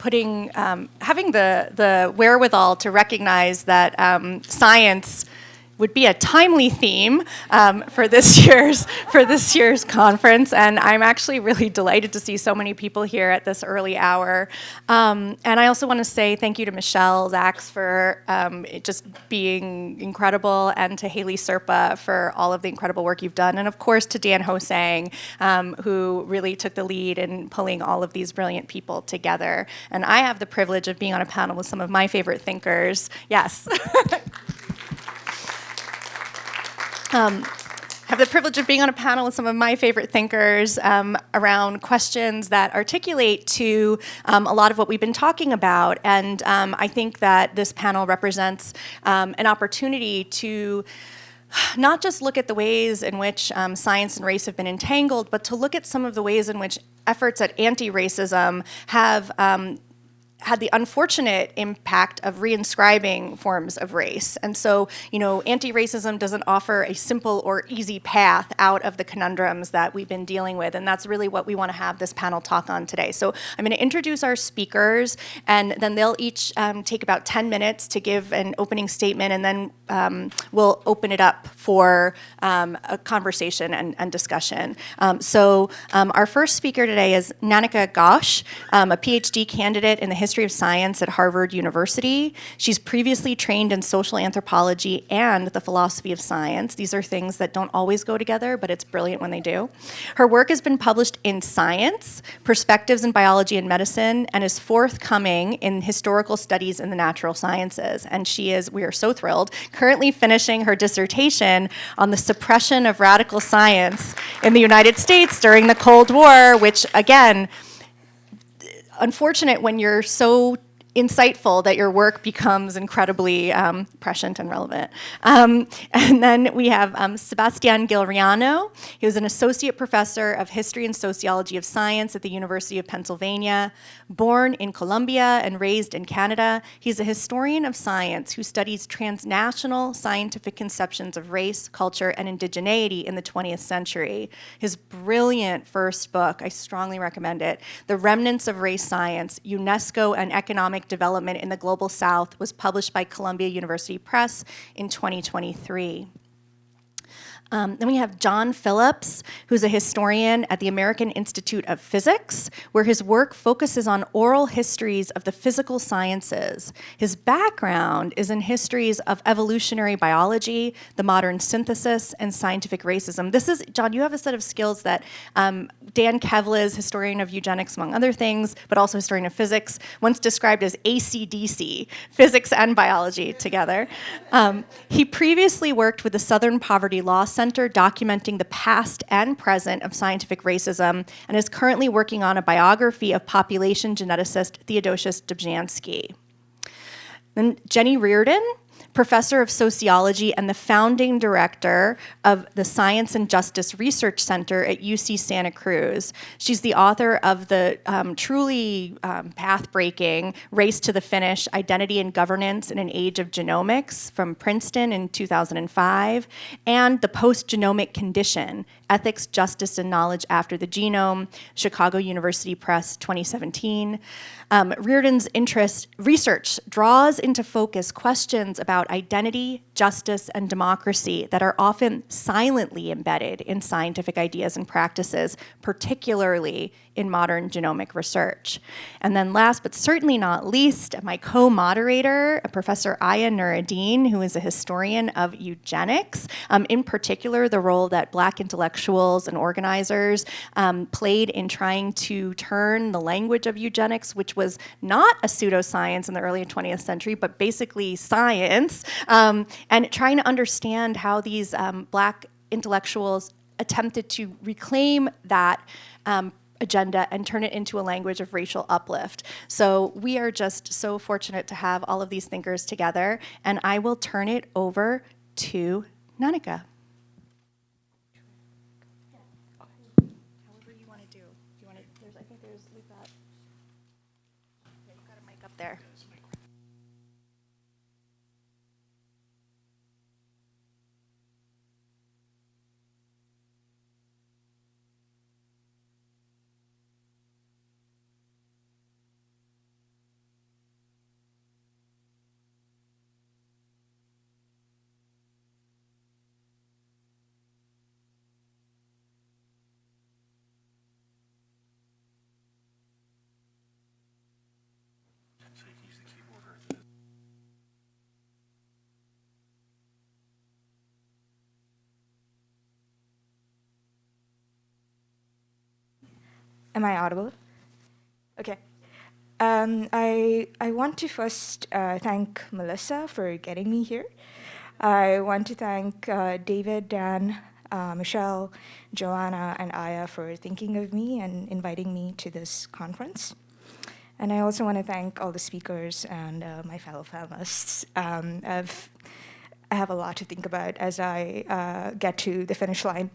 having the wherewithal to recognize that science would be a timely theme for this year's conference, and I'm actually really delighted to see so many people here at this early hour. And I also want to say thank you to Michelle Zaks for just being incredible, and to Haley Serpa for all of the incredible work you've done, and of course to Dan Hosang, who really took the lead in pulling all of these brilliant people together. And I have the privilege of being on a panel with some of my favorite thinkers. Yes. Have the privilege of being on a panel with some of my favorite thinkers around questions that articulate to a lot of what we've been talking about. And I think that this panel represents an opportunity to not just look at the ways in which science and race have been entangled, but to look at some of the ways in which efforts at anti-racism have had the unfortunate impact of reinscribing forms of race. And so, anti-racism doesn't offer a simple or easy path out of the conundrums that we've been dealing with, and that's really what we want to have this panel talk on today. So I'm going to introduce our speakers, and then they'll each take about 10 minutes to give an opening statement, and then we'll open it up for a conversation and discussion. So our first speaker today is Nayanika Ghosh, a PhD candidate in the history of science at Harvard University. She's previously trained in social anthropology and the philosophy of science. These are things that don't always go together, but it's brilliant when they do. Her work has been published in Science, Perspectives in Biology and Medicine, and is forthcoming in Historical Studies in the Natural Sciences. And we are so thrilled, currently finishing her dissertation on the suppression of radical science in the United States during the Cold War, which, again, unfortunate when you're so insightful that your work becomes incredibly prescient and relevant. And then we have Sebastián Gil-Riaño. He was an associate professor of history and sociology of science at the University of Pennsylvania. Born in Colombia and raised in Canada, he's a historian of science who studies transnational scientific conceptions of race, culture, and indigeneity in the 20th century. His brilliant first book, I strongly recommend it, The Remnants of Race Science, UNESCO and Economic Development in the Global South, was published by Columbia University Press in 2023. Then we have John Phillips, who's a historian at the American Institute of Physics, where his work focuses on oral histories of the physical sciences. His background is in histories of evolutionary biology, the modern synthesis, and scientific racism. This is, John, you have a set of skills that Dan Kevles, historian of eugenics, among other things, but also historian of physics, once described as AC/DC, physics and biology together. He previously worked with the Southern Poverty Law Center, documenting the past and present of scientific racism, and is currently working on a biography of population geneticist Theodosius Dobzhansky. Then Jenny Reardon, professor of sociology and the founding director of the Science and Justice Research Center at UC Santa Cruz. She's the author of the truly path-breaking Race to the Finish, Identity and Governance in an Age of Genomics from Princeton in 2005, and The Post-Genomic Condition, Ethics, Justice, and Knowledge After the Genome, Chicago University Press, 2017. Reardon's research draws into focus questions about identity, justice, and democracy that are often silently embedded in scientific ideas and practices, particularly in modern genomic research. And then last but certainly not least, my co-moderator, Professor Ayah Nuriddin, who is a historian of eugenics, in particular the role that Black intellectuals and organizers played in trying to turn the language of eugenics, which was not a pseudoscience in the early 20th century, but basically science, and trying to understand how these Black intellectuals attempted to reclaim that agenda and turn it into a language of racial uplift. So we are just so fortunate to have all of these thinkers together, and I will turn it over to Nayanika. However you want to do. You want to? I think there's leave that. Yeah, you've got a mic up there. Am I audible? Okay. I want to first thank Melissa for getting me here. I want to thank David, Dan, Michelle, Joanna, and Ayah for thinking of me and inviting me to this conference. And I also want to thank all the speakers and my fellow panelists. I have a lot to think about as I get to the finish line.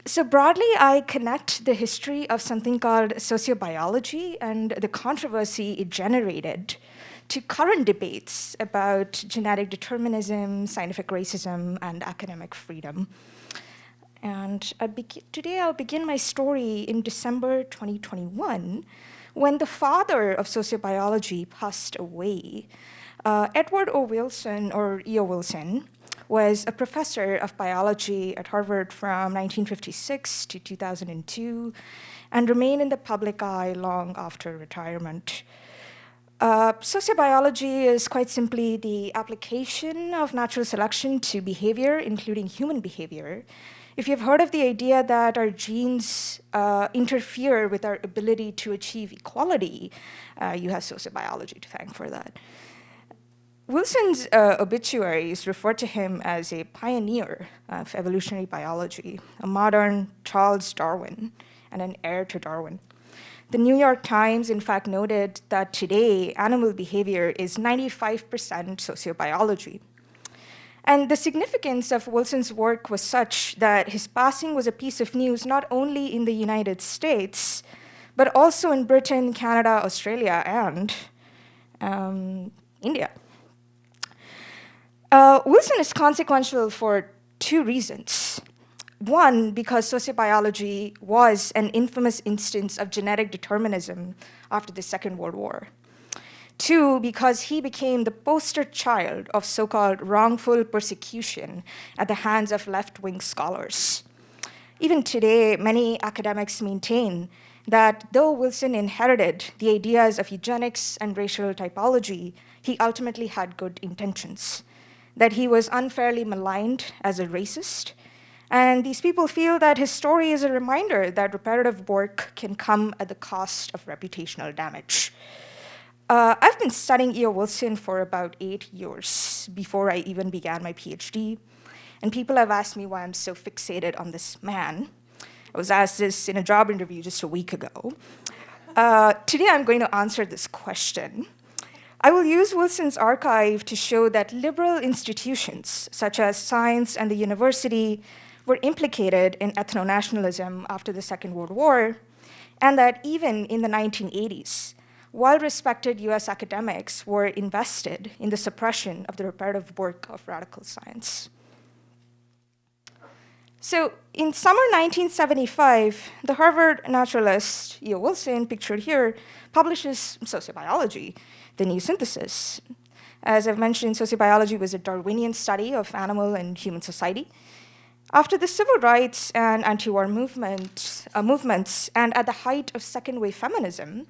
So broadly, I connect the history of something called sociobiology and the controversy it generated to current debates about genetic determinism, scientific racism, and academic freedom. And today I'll begin my story in December 2021, when the father of sociobiology passed away. Edward O. Wilson, or E.O. Wilson, was a professor of biology at Harvard from 1956 to 2002 and remained in the public eye long after retirement. Sociobiology is quite simply the application of natural selection to behavior, including human behavior. If you've heard of the idea that our genes interfere with our ability to achieve equality, you have sociobiology to thank for that. Wilson's obituaries refer to him as a pioneer of evolutionary biology, a modern Charles Darwin, and an heir to Darwin. The New York Times, in fact, noted that today animal behavior is 95% sociobiology. And the significance of Wilson's work was such that his passing was a piece of news not only in the United States, but also in Britain, Canada, Australia, and India. Wilson is consequential for two reasons. One, because sociobiology was an infamous instance of genetic determinism after the Second World War. Two, because he became the poster child of so-called wrongful persecution at the hands of left-wing scholars. Even today, many academics maintain that though Wilson inherited the ideas of eugenics and racial typology, he ultimately had good intentions, that he was unfairly maligned as a racist. And these people feel that his story is a reminder that reparative work can come at the cost of reputational damage. I've been studying E.O. Wilson for about 8 years before I even began my PhD. And people have asked me why I'm so fixated on this man. I was asked this in a job interview just a week ago. Today I'm going to answer this question. I will use Wilson's archive to show that liberal institutions, such as science and the university, were implicated in ethno-nationalism after the Second World War, and that even in the 1980s, well-respected US academics were invested in the suppression of the reparative work of radical science. So in summer 1975, the Harvard naturalist E.O. Wilson, pictured here, publishes Sociobiology, the new synthesis. As I've mentioned, sociobiology was a Darwinian study of animal and human society. After the civil rights and anti-war movements, and at the height of second-wave feminism,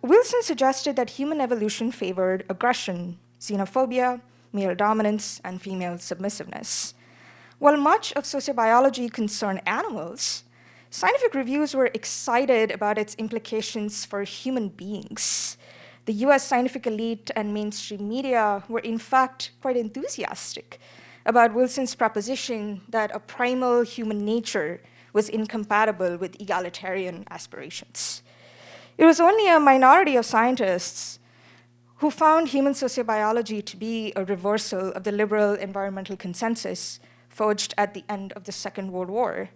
Wilson suggested that human evolution favored aggression, xenophobia, male dominance, and female submissiveness. While much of sociobiology concerned animals, scientific reviews were excited about its implications for human beings. The US scientific elite and mainstream media were in fact quite enthusiastic about Wilson's proposition that a primal human nature was incompatible with egalitarian aspirations. It was only a minority of scientists who found human sociobiology to be a reversal of the liberal environmental consensus forged at the end of the Second World War.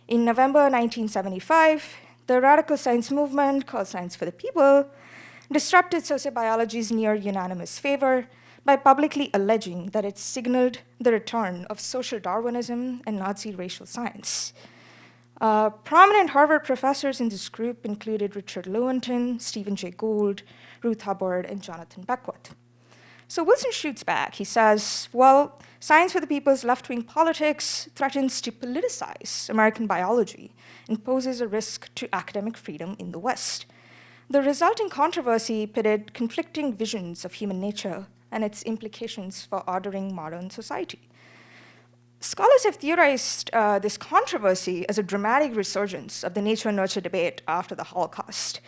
In November 1975, the radical science movement, called Science for the People, disrupted sociobiology's near-unanimous favor by publicly alleging that it signaled the return of social Darwinism and Nazi racial science. Prominent Harvard professors in this group included Richard Lewontin, Stephen Jay Gould, Ruth Hubbard, and Jonathan Beckwith. So Wilson shoots back. He says, well, Science for the People's left-wing politics threatens to politicize American biology and poses a risk to academic freedom in the West. The resulting controversy pitted conflicting visions of human nature and its implications for ordering modern society. Scholars have theorized this controversy as a dramatic resurgence of the nature-nurture debate after the Holocaust.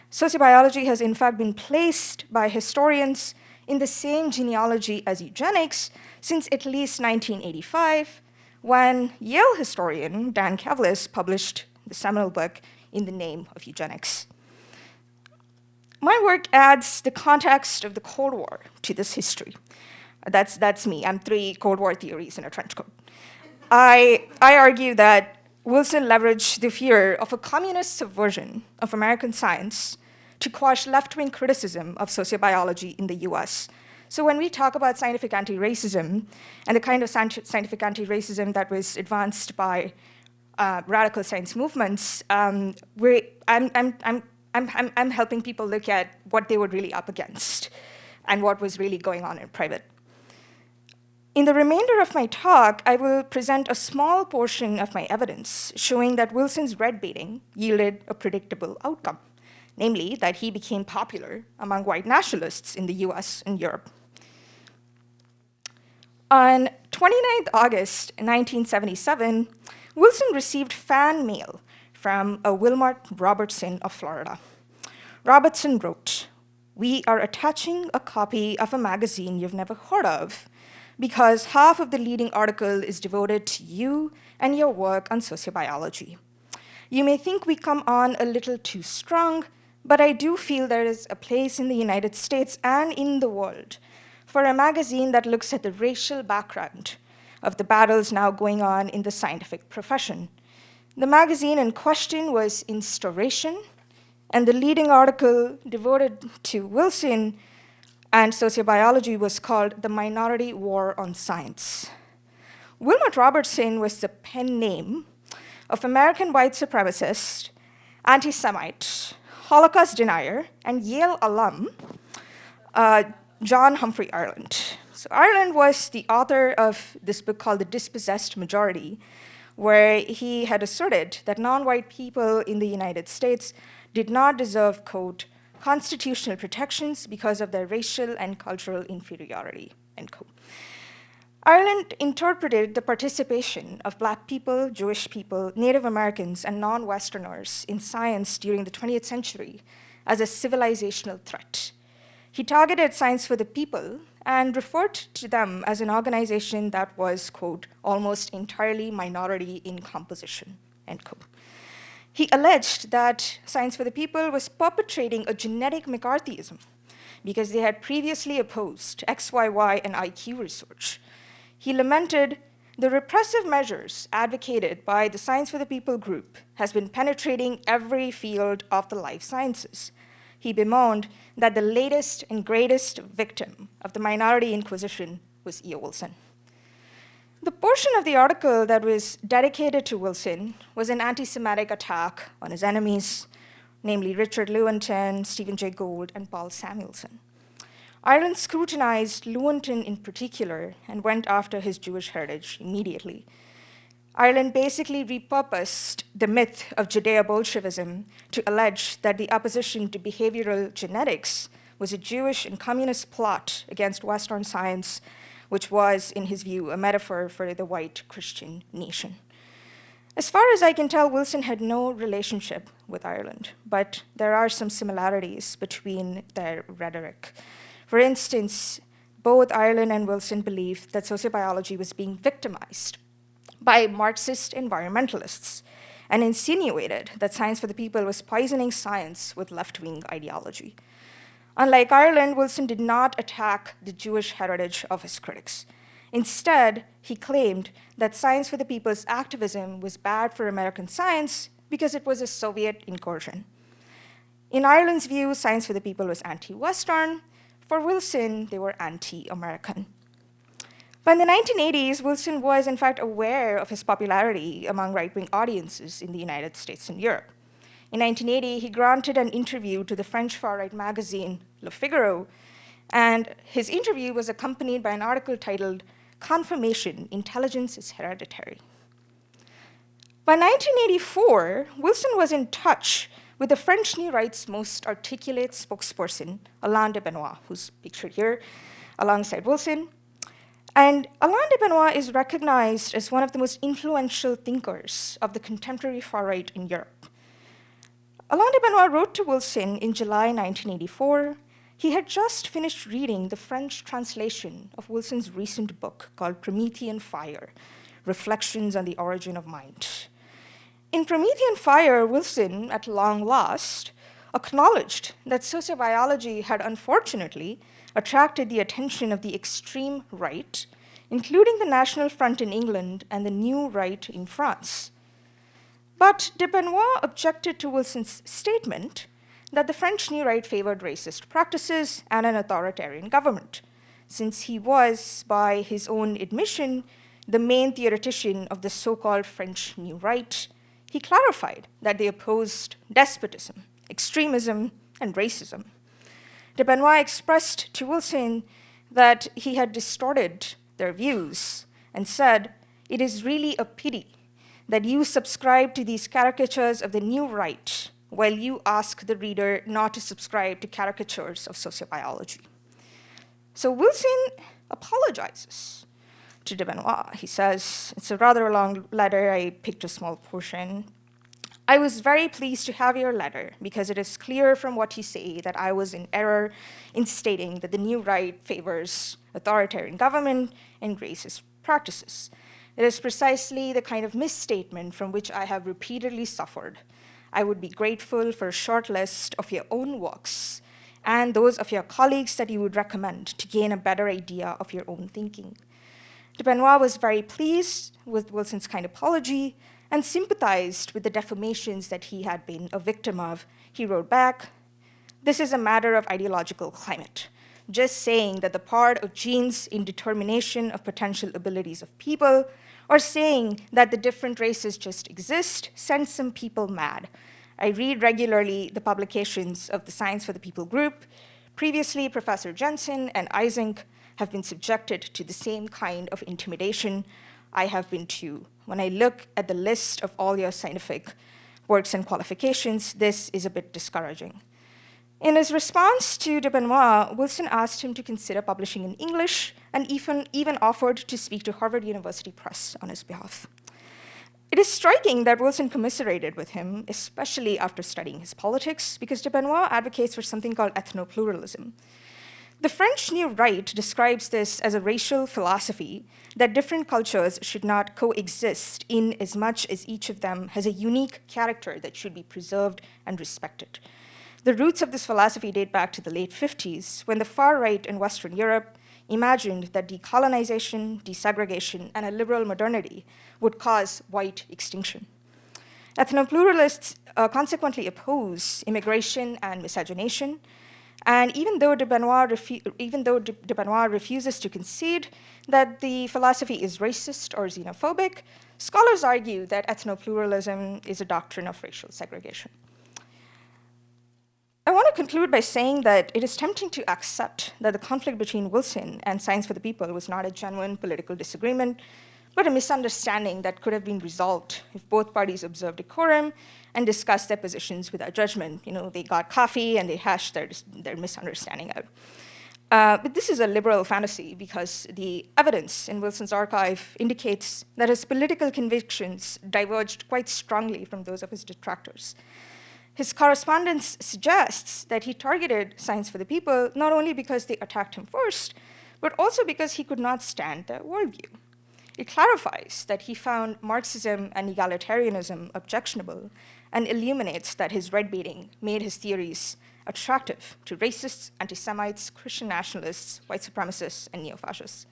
Sociobiology has in fact been placed by historians in the same genealogy as eugenics since at least 1985, when Yale historian Dan Kavlis published the seminal book In the Name of Eugenics. My work adds the context of the Cold War to this history. That's me. I'm 3 Cold War theories in a trench coat. I argue that Wilson leveraged the fear of a communist subversion of American science to quash left-wing criticism of sociobiology in the US. So when we talk about scientific anti-racism and the kind of scientific anti-racism that was advanced by radical science movements, I'm helping people look at what they were really up against and what was really going on in private. In the remainder of my talk, I will present a small portion of my evidence showing that Wilson's red baiting yielded a predictable outcome, namely that he became popular among white nationalists in the US and Europe. On 29 August 1977, Wilson received fan mail from a Wilmot Robertson of Florida. Robertson wrote, "We are attaching a copy of a magazine you've never heard of because half of the leading article is devoted to you and your work on sociobiology. You may think we come on a little too strong, but I do feel there is a place in the United States and in the world for a magazine that looks at the racial background of the battles now going on in the scientific profession." The magazine in question was Instauration, and the leading article devoted to Wilson and sociobiology was called The Minority War on Science. Wilmot Robertson was the pen name of American white supremacist, anti-Semite, Holocaust denier, and Yale alum, John Humphrey Ireland. So Ireland was the author of this book called The Dispossessed Majority, where he had asserted that non-white people in the United States did not deserve, quote, constitutional protections because of their racial and cultural inferiority, end quote. Ireland interpreted the participation of Black people, Jewish people, Native Americans, and non-Westerners in science during the 20th century as a civilizational threat. He targeted Science for the People and referred to them as an organization that was, quote, almost entirely minority in composition, end quote. He alleged that Science for the People was perpetrating a genetic McCarthyism because they had previously opposed XYY and IQ research. He lamented the repressive measures advocated by the Science for the People group has been penetrating every field of the life sciences. He bemoaned that the latest and greatest victim of the minority inquisition was E.O. Wilson. The portion of the article that was dedicated to Wilson was an anti-Semitic attack on his enemies, namely Richard Lewontin, Stephen Jay Gould, and Paul Samuelson. Ireland scrutinized Lewontin in particular and went after his Jewish heritage immediately. Ireland basically repurposed the myth of Judeo-Bolshevism to allege that the opposition to behavioral genetics was a Jewish and communist plot against Western science, which was, in his view, a metaphor for the white Christian nation. As far as I can tell, Wilson had no relationship with Ireland, but there are some similarities between their rhetoric. For instance, both Ireland and Wilson believed that sociobiology was being victimized by Marxist environmentalists and insinuated that Science for the People was poisoning science with left-wing ideology. Unlike Ireland, Wilson did not attack the Jewish heritage of his critics. Instead, he claimed that Science for the People's activism was bad for American science because it was a Soviet incursion. In Ireland's view, Science for the People was anti-Western. For Wilson, they were anti-American. By the 1980s, Wilson was in fact aware of his popularity among right-wing audiences in the United States and Europe. In 1980, he granted an interview to the French far-right magazine Le Figaro, and his interview was accompanied by an article titled "Confirmation: Intelligence is Hereditary." By 1984, Wilson was in touch with the French New Right's most articulate spokesperson, Alain de Benoit, who's pictured here alongside Wilson. And Alain de Benoit is recognized as one of the most influential thinkers of the contemporary far right in Europe. Alain de Benoit wrote to Wilson in July 1984. He had just finished reading the French translation of Wilson's recent book called Promethean Fire, Reflections on the Origin of Mind. In Promethean Fire, Wilson, at long last, acknowledged that sociobiology had unfortunately attracted the attention of the extreme right, including the National Front in England and the New Right in France. But de Benoit objected to Wilson's statement that the French New Right favored racist practices and an authoritarian government, since he was, by his own admission, the main theoretician of the so-called French New Right. He clarified that they opposed despotism, extremism, and racism. De Benoit expressed to Wilson that he had distorted their views and said, "It is really a pity that you subscribe to these caricatures of the new right while you ask the reader not to subscribe to caricatures of sociobiology." So Wilson apologizes to de Benoit. He says, it's a rather long letter, I picked a small portion. "I was very pleased to have your letter because it is clear from what you say that I was in error in stating that the new right favors authoritarian government and racist practices. It is precisely the kind of misstatement from which I have repeatedly suffered. I would be grateful for a short list of your own works and those of your colleagues that you would recommend to gain a better idea of your own thinking." De Benoit was very pleased with Wilson's kind apology and sympathized with the defamations that he had been a victim of. He wrote back, "This is a matter of ideological climate. Just saying that the part of genes in determination of potential abilities of people, or saying that the different races just exist, sends some people mad. I read regularly the publications of the Science for the People group. Previously, Professor Jensen and Eysenck have been subjected to the same kind of intimidation. I have been too. When I look at the list of all your scientific works and qualifications, this is a bit discouraging." In his response to de Benoit, Wilson asked him to consider publishing in English and even offered to speak to Harvard University Press on his behalf. It is striking that Wilson commiserated with him, especially after studying his politics, because de Benoit advocates for something called ethnopluralism. The French New Right describes this as a racial philosophy that different cultures should not coexist in as much as each of them has a unique character that should be preserved and respected. The roots of this philosophy date back to the late 50s, when the far right in Western Europe imagined that decolonization, desegregation, and a liberal modernity would cause white extinction. Ethnopluralists consequently oppose immigration and miscegenation. And even though de Benoit refuses to concede that the philosophy is racist or xenophobic, scholars argue that ethnopluralism is a doctrine of racial segregation. I want to conclude by saying that it is tempting to accept that the conflict between Wilson and Science for the People was not a genuine political disagreement, but a misunderstanding that could have been resolved if both parties observed decorum and discussed their positions without judgment. They got coffee and they hashed their misunderstanding out. But this is a liberal fantasy because the evidence in Wilson's archive indicates that his political convictions diverged quite strongly from those of his detractors. His correspondence suggests that he targeted Science for the People not only because they attacked him first, but also because he could not stand their worldview. It clarifies that he found Marxism and egalitarianism objectionable and illuminates that his red baiting made his theories attractive to racists, anti-Semites, Christian nationalists, white supremacists, and neo-fascists.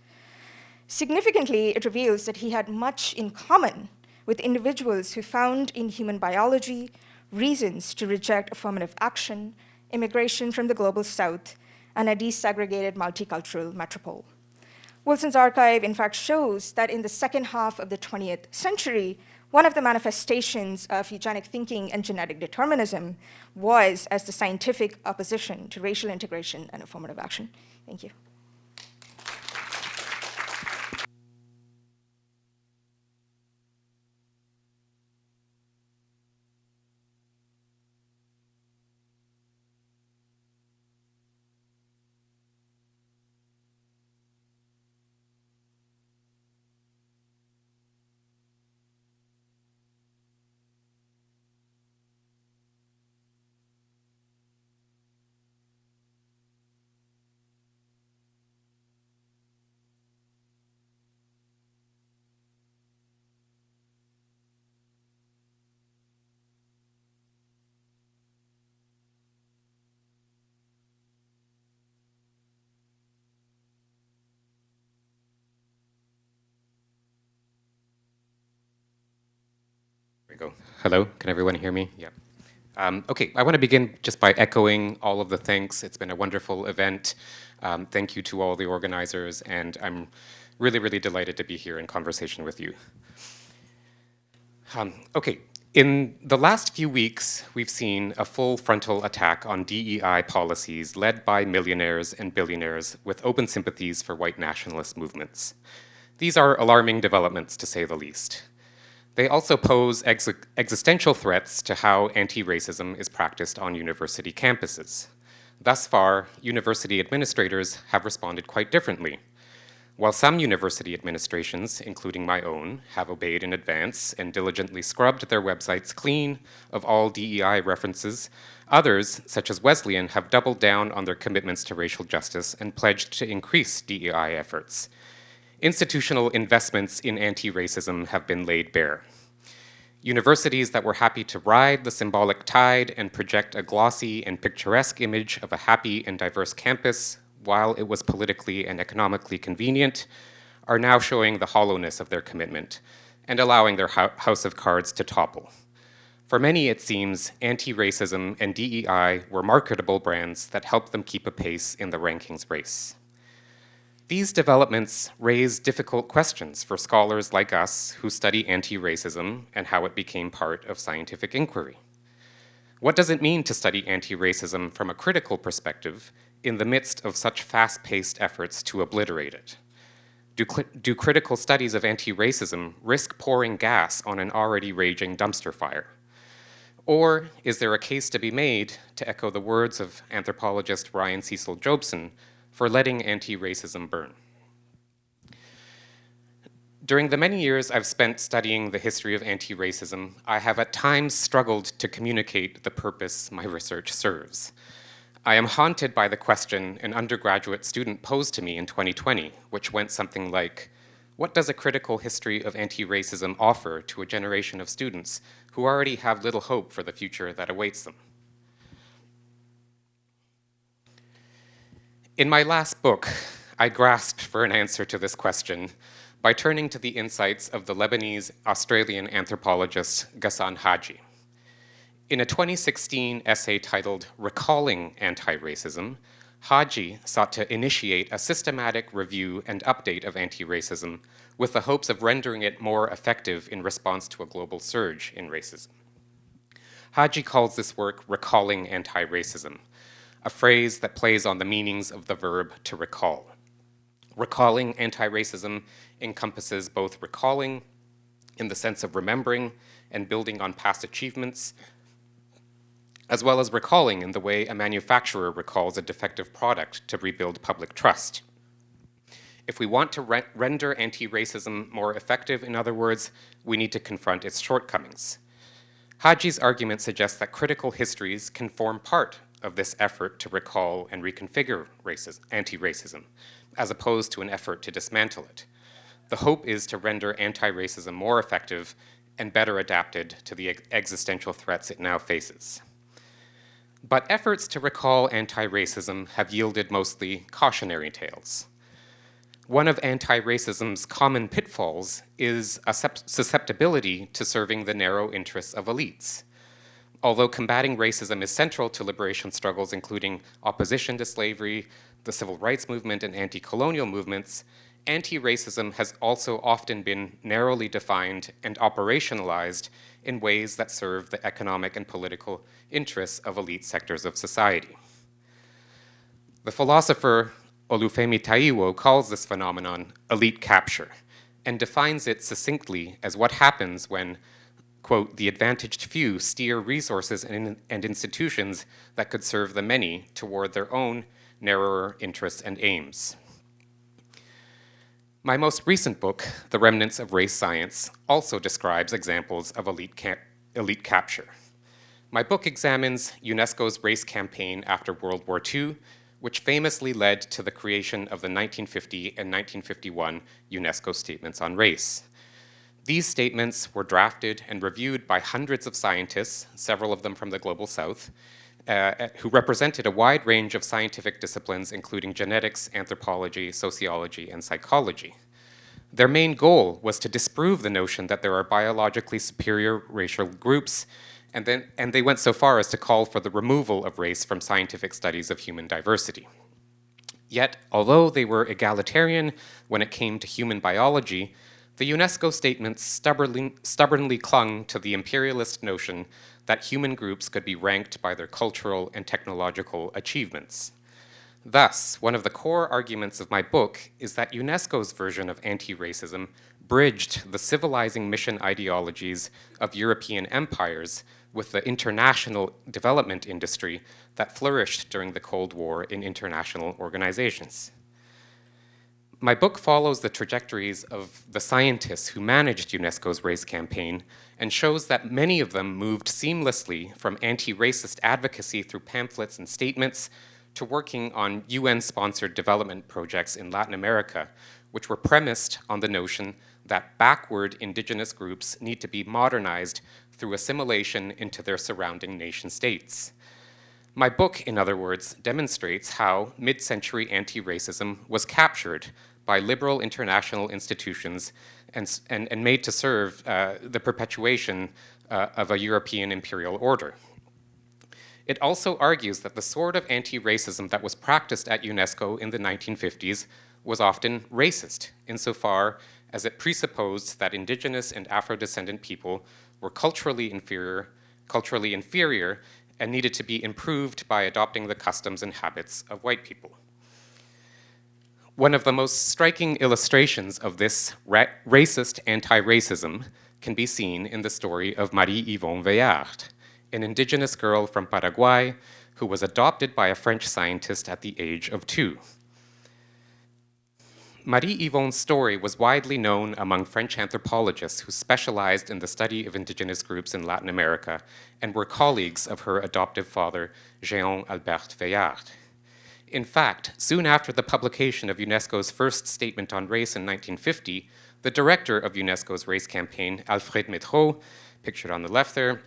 Significantly, it reveals that he had much in common with individuals who found in human biology reasons to reject affirmative action, immigration from the global south, and a desegregated multicultural metropole. Wilson's archive, in fact, shows that in the second half of the 20th century, one of the manifestations of eugenic thinking and genetic determinism was as the scientific opposition to racial integration and affirmative action. Thank you. we go. Hello, can everyone hear me? Yeah. Okay, I want to begin just by echoing all of the thanks. It's been a wonderful event. Thank you to all the organizers, and I'm really, really delighted to be here in conversation with you. Okay, in the last few weeks, we've seen a full frontal attack on DEI policies led by millionaires and billionaires with open sympathies for white nationalist movements. These are alarming developments, to say the least. They also pose existential threats to how anti-racism is practiced on university campuses. Thus far, university administrators have responded quite differently. While some university administrations, including my own, have obeyed in advance and diligently scrubbed their websites clean of all DEI references, others, such as Wesleyan, have doubled down on their commitments to racial justice and pledged to increase DEI efforts. Institutional investments in anti-racism have been laid bare. Universities that were happy to ride the symbolic tide and project a glossy and picturesque image of a happy and diverse campus while it was politically and economically convenient, are now showing the hollowness of their commitment and allowing their house of cards to topple. For many, it seems, anti-racism and DEI were marketable brands that helped them keep a pace in the rankings race. These developments raise difficult questions for scholars like us who study anti-racism and how it became part of scientific inquiry. What does it mean to study anti-racism from a critical perspective in the midst of such fast-paced efforts to obliterate it? Do critical studies of anti-racism risk pouring gas on an already raging dumpster fire? Or is there a case to be made, to echo the words of anthropologist Ryan Cecil Jobson, for letting anti-racism burn? During the many years I've spent studying the history of anti-racism, I have at times struggled to communicate the purpose my research serves. I am haunted by the question an undergraduate student posed to me in 2020, which went something like, what does a critical history of anti-racism offer to a generation of students who already have little hope for the future that awaits them? In my last book, I grasped for an answer to this question by turning to the insights of the Lebanese-Australian anthropologist Ghassan Haji. In a 2016 essay titled Recalling Anti-Racism, Haji sought to initiate a systematic review and update of anti-racism with the hopes of rendering it more effective in response to a global surge in racism. Haji calls this work Recalling Anti-Racism, a phrase that plays on the meanings of the verb to recall. Recalling anti-racism encompasses both recalling in the sense of remembering and building on past achievements, as well as recalling in the way a manufacturer recalls a defective product to rebuild public trust. If we want to render anti-racism more effective, in other words, we need to confront its shortcomings. Haji's argument suggests that critical histories can form part of this effort to recall and reconfigure anti-racism, as opposed to an effort to dismantle it. The hope is to render anti-racism more effective and better adapted to the existential threats it now faces. But efforts to recall anti-racism have yielded mostly cautionary tales. One of anti-racism's common pitfalls is a susceptibility to serving the narrow interests of elites. Although combating racism is central to liberation struggles including opposition to slavery, the civil rights movement, and anti-colonial movements, anti-racism has also often been narrowly defined and operationalized in ways that serve the economic and political interests of elite sectors of society. The philosopher Olufemi Taiwo calls this phenomenon elite capture and defines it succinctly as what happens when, quote, the advantaged few steer resources and institutions that could serve the many toward their own narrower interests and aims. My most recent book, The Remnants of Race Science, also describes examples of elite capture. My book examines UNESCO's race campaign after World War II, which famously led to the creation of the 1950 and 1951 UNESCO Statements on Race. These statements were drafted and reviewed by hundreds of scientists, several of them from the Global South, who represented a wide range of scientific disciplines, including genetics, anthropology, sociology, and psychology. Their main goal was to disprove the notion that there are biologically superior racial groups, and they went so far as to call for the removal of race from scientific studies of human diversity. Yet, although they were egalitarian when it came to human biology, the UNESCO statements stubbornly clung to the imperialist notion that human groups could be ranked by their cultural and technological achievements. Thus, one of the core arguments of my book is that UNESCO's version of anti-racism bridged the civilizing mission ideologies of European empires with the international development industry that flourished during the Cold War in international organizations. My book follows the trajectories of the scientists who managed UNESCO's race campaign and shows that many of them moved seamlessly from anti-racist advocacy through pamphlets and statements to working on UN-sponsored development projects in Latin America, which were premised on the notion that backward indigenous groups need to be modernized through assimilation into their surrounding nation states. My book, in other words, demonstrates how mid-century anti-racism was captured by liberal international institutions and made to serve the perpetuation of a European imperial order. It also argues that the sort of anti-racism that was practiced at UNESCO in the 1950s was often racist, insofar as it presupposed that indigenous and Afro-descendant people were culturally inferior, and needed to be improved by adopting the customs and habits of white people. One of the most striking illustrations of this racist anti-racism can be seen in the story of Marie-Yvonne Veillard, an indigenous girl from Paraguay who was adopted by a French scientist at the age of 2. Marie-Yvonne's story was widely known among French anthropologists who specialized in the study of indigenous groups in Latin America and were colleagues of her adoptive father, Jean Albert Veillard. In fact, soon after the publication of UNESCO's first statement on race in 1950, the director of UNESCO's race campaign, Alfred Métraud, pictured on the left there,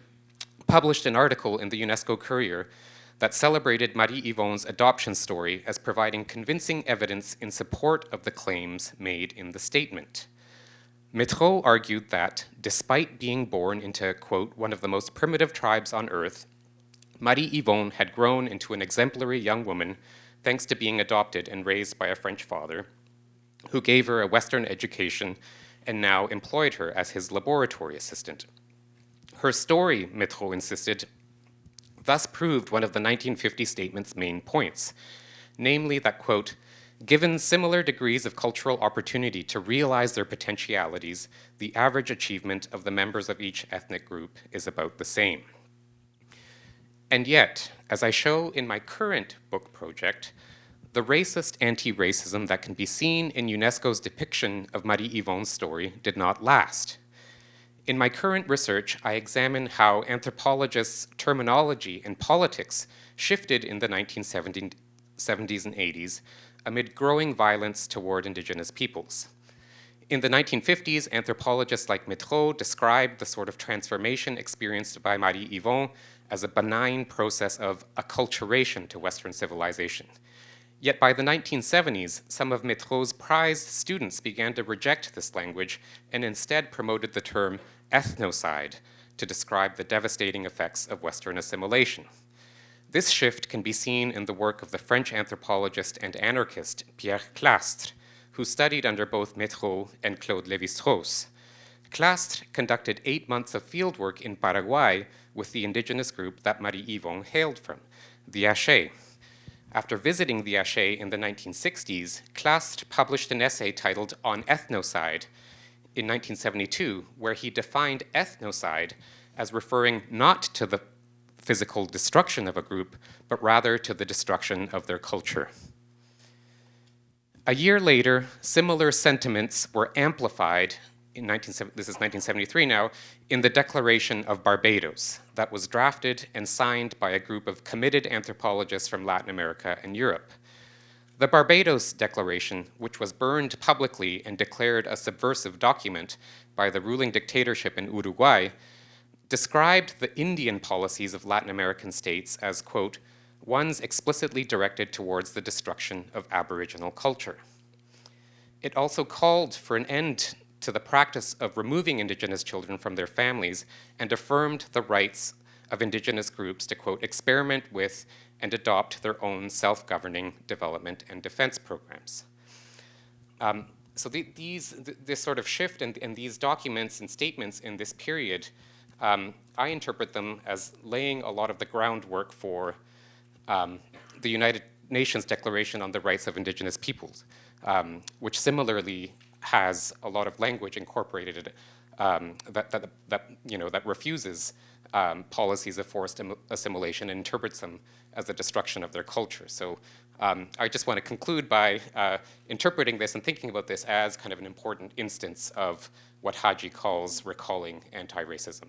published an article in the UNESCO Courier that celebrated Marie-Yvonne's adoption story as providing convincing evidence in support of the claims made in the statement. Métraud argued that, despite being born into, quote, one of the most primitive tribes on earth, Marie-Yvonne had grown into an exemplary young woman thanks to being adopted and raised by a French father, who gave her a Western education and now employed her as his laboratory assistant. Her story, Métraud insisted, thus proved one of the 1950 statement's main points, namely that, quote, given similar degrees of cultural opportunity to realize their potentialities, the average achievement of the members of each ethnic group is about the same. And yet, as I show in my current book project, the racist anti-racism that can be seen in UNESCO's depiction of Marie-Yvonne's story did not last. In my current research, I examine how anthropologists' terminology and politics shifted in the 1970s and 80s amid growing violence toward indigenous peoples. In the 1950s, anthropologists like Métraud described the sort of transformation experienced by Marie-Yvonne as a benign process of acculturation to Western civilization. Yet by the 1970s, some of Métraud's prized students began to reject this language and instead promoted the term ethnocide to describe the devastating effects of Western assimilation. This shift can be seen in the work of the French anthropologist and anarchist Pierre Clastres, who studied under both Métraud and Claude Lévi-Strauss. Clastres conducted 8 months of fieldwork in Paraguay with the indigenous group that Marie-Yvonne hailed from, the Aché. After visiting the Aché in the 1960s, Clastres published an essay titled On Ethnocide in 1972, where he defined ethnocide as referring not to the physical destruction of a group, but rather to the destruction of their culture. A year later, similar sentiments were amplified this is 1973 now, in the Declaration of Barbados that was drafted and signed by a group of committed anthropologists from Latin America and Europe. The Barbados Declaration, which was burned publicly and declared a subversive document by the ruling dictatorship in Uruguay, described the Indian policies of Latin American states as, quote, ones explicitly directed towards the destruction of Aboriginal culture. It also called for an end to the practice of removing indigenous children from their families and affirmed the rights of indigenous groups to, quote, experiment with and adopt their own self-governing development and defense programs. This sort of shift and these documents and statements in this period, I interpret them as laying a lot of the groundwork for the United Nations Declaration on the Rights of Indigenous Peoples, which similarly has a lot of language incorporated that refuses policies of forced assimilation and interprets them as the destruction of their culture. So I just want to conclude by interpreting this and thinking about this as kind of an important instance of what Haji calls recalling anti-racism.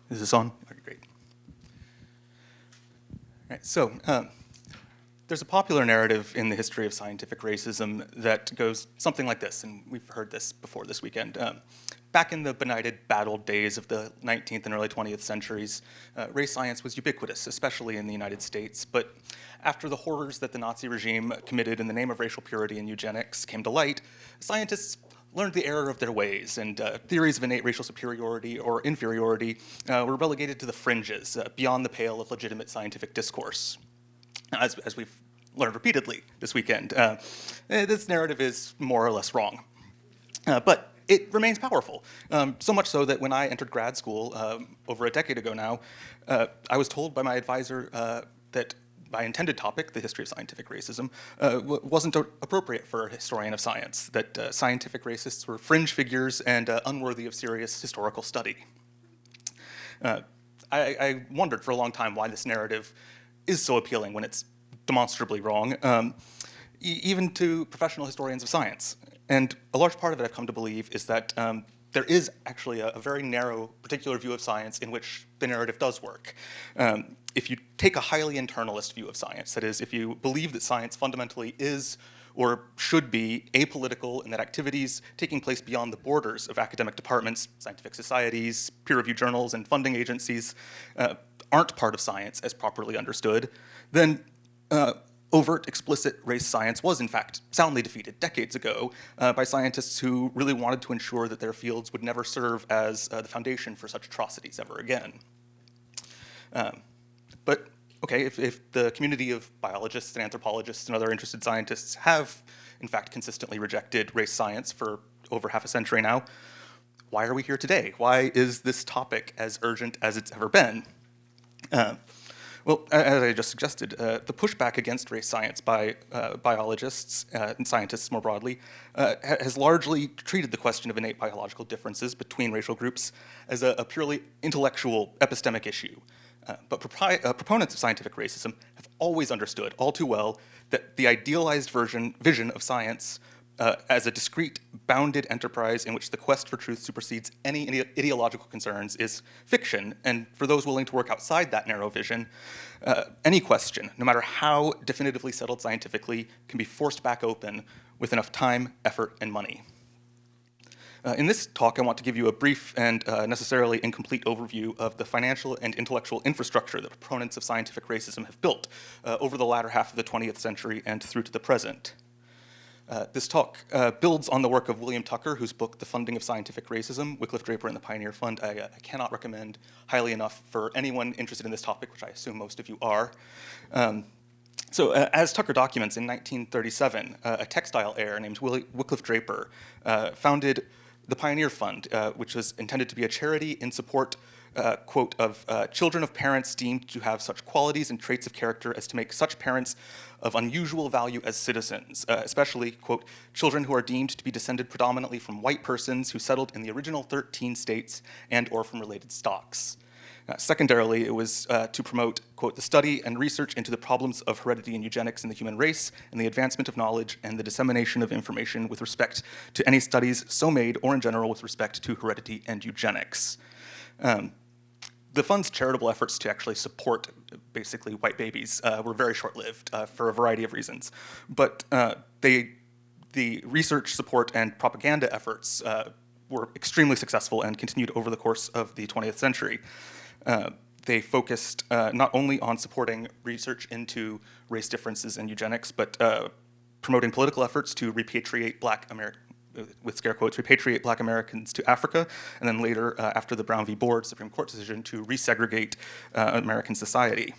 Is this on? Okay, great. All right, so there's a popular narrative in the history of scientific racism that goes something like this, and we've heard this before this weekend. Back in the benighted, battled days of the 19th and early 20th centuries, race science was ubiquitous, especially in the United States. But after the horrors that the Nazi regime committed in the name of racial purity and eugenics came to light, scientists learned the error of their ways, and theories of innate racial superiority or inferiority were relegated to the fringes, beyond the pale of legitimate scientific discourse. As we've learned repeatedly this weekend, this narrative is more or less wrong. But it remains powerful, so much so that when I entered grad school over a decade ago now, I was told by my advisor that my intended topic, the history of scientific racism, wasn't appropriate for a historian of science, that scientific racists were fringe figures and unworthy of serious historical study. I wondered for a long time why this narrative is so appealing when it's demonstrably wrong, even to professional historians of science. And a large part of it I've come to believe is that there is actually a very narrow particular view of science in which the narrative does work. If you take a highly internalist view of science, that is, if you believe that science fundamentally is or should be apolitical and that activities taking place beyond the borders of academic departments, scientific societies, peer-reviewed journals, and funding agencies aren't part of science as properly understood, then overt, explicit race science was, in fact, soundly defeated decades ago by scientists who really wanted to ensure that their fields would never serve as the foundation for such atrocities ever again. But, okay, if the community of biologists and anthropologists and other interested scientists have, in fact, consistently rejected race science for over half a century now, why are we here today? Why is this topic as urgent as it's ever been? Well, as I just suggested, the pushback against race science by biologists and scientists more broadly has largely treated the question of innate biological differences between racial groups as a purely intellectual epistemic issue. But proponents of scientific racism have always understood all too well that the idealized vision of science as a discrete, bounded enterprise in which the quest for truth supersedes any ideological concerns is fiction, and for those willing to work outside that narrow vision, any question, no matter how definitively settled scientifically, can be forced back open with enough time, effort, and money. In this talk, I want to give you a brief and necessarily incomplete overview of the financial and intellectual infrastructure that proponents of scientific racism have built over the latter half of the 20th century and through to the present. This talk builds on the work of William Tucker, whose book, The Funding of Scientific Racism, Wycliffe Draper and the Pioneer Fund, I cannot recommend highly enough for anyone interested in this topic, which I assume most of you are. As Tucker documents, in 1937, a textile heir named Wycliffe Draper founded the Pioneer Fund, which was intended to be a charity in support, quote, of children of parents deemed to have such qualities and traits of character as to make such parents of unusual value as citizens, especially, quote, children who are deemed to be descended predominantly from white persons who settled in the original 13 states and or from related stocks. Secondarily, it was to promote, quote, the study and research into the problems of heredity and eugenics in the human race, and the advancement of knowledge and the dissemination of information with respect to any studies so made or in general with respect to heredity and eugenics. The fund's charitable efforts to actually support basically white babies were very short-lived for a variety of reasons. But the research support and propaganda efforts were extremely successful and continued over the course of the 20th century. They focused not only on supporting research into race differences and eugenics, but promoting political efforts to repatriate with scare quotes, repatriate Black Americans to Africa, and then later, after the Brown v. Board Supreme Court decision, to resegregate American society.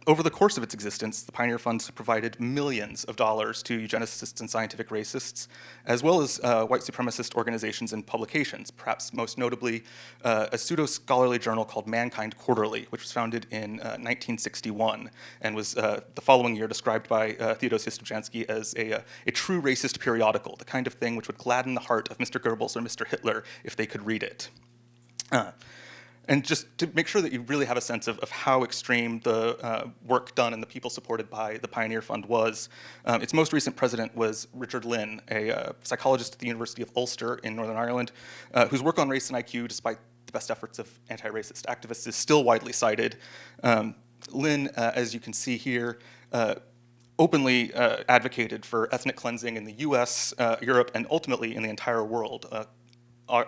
Over the course of its existence, the Pioneer Fund provided millions of dollars to eugenicists and scientific racists, as well as white supremacist organizations and publications, perhaps most notably a pseudo-scholarly journal called Mankind Quarterly, which was founded in 1961 and was the following year described by Theodosius Dobzhansky as a true racist periodical, the kind of thing which would gladden the heart of Mr. Goebbels or Mr. Hitler if they could read it. And just to make sure that you really have a sense of how extreme the work done and the people supported by the Pioneer Fund was, its most recent president was Richard Lynn, a psychologist at the University of Ulster in Northern Ireland, whose work on race and IQ, despite the best efforts of anti-racist activists, is still widely cited. Lynn, as you can see here, openly advocated for ethnic cleansing in the US, Europe, and ultimately in the entire world,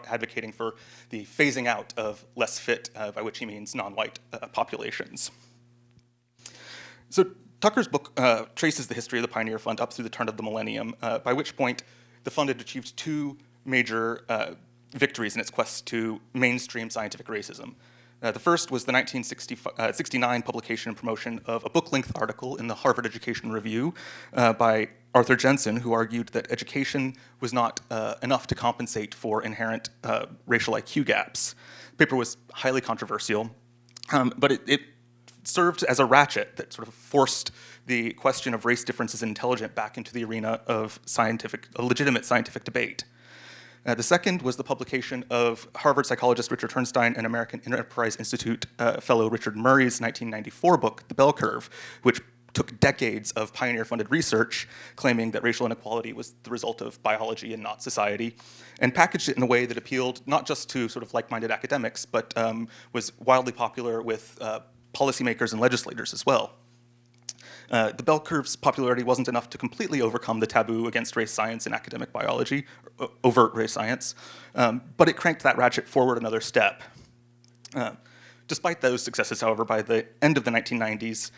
advocating for the phasing out of less fit, by which he means non-white populations. So Tucker's book traces the history of the Pioneer Fund up through the turn of the millennium, by which point the fund had achieved two major victories in its quest to mainstream scientific racism. The first was the 1969 publication and promotion of a book-length article in the Harvard Education Review by Arthur Jensen, who argued that education was not enough to compensate for inherent racial IQ gaps. The paper was highly controversial, but it served as a ratchet that sort of forced the question of race differences in intelligence back into the arena of legitimate scientific debate. The second was the publication of Harvard psychologist Richard Herrnstein and American Enterprise Institute fellow Richard Murray's 1994 book, The Bell Curve, which took decades of pioneer-funded research claiming that racial inequality was the result of biology and not society, and packaged it in a way that appealed not just to sort of like-minded academics, but was wildly popular with policymakers and legislators as well. The Bell Curve's popularity wasn't enough to completely overcome the taboo against race science and academic biology, overt race science, but it cranked that ratchet forward another step. Despite those successes, however, by the end of the 1990s,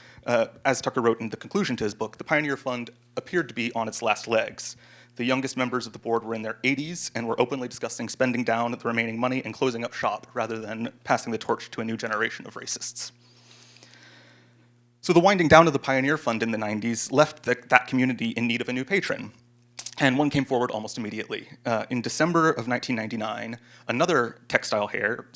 as Tucker wrote in the conclusion to his book, the Pioneer Fund appeared to be on its last legs. The youngest members of the board were in their 80s and were openly discussing spending down the remaining money and closing up shop rather than passing the torch to a new generation of racists. So the winding down of the Pioneer Fund in the 90s left that community in need of a new patron, and one came forward almost immediately. In December of 1999, another textile heir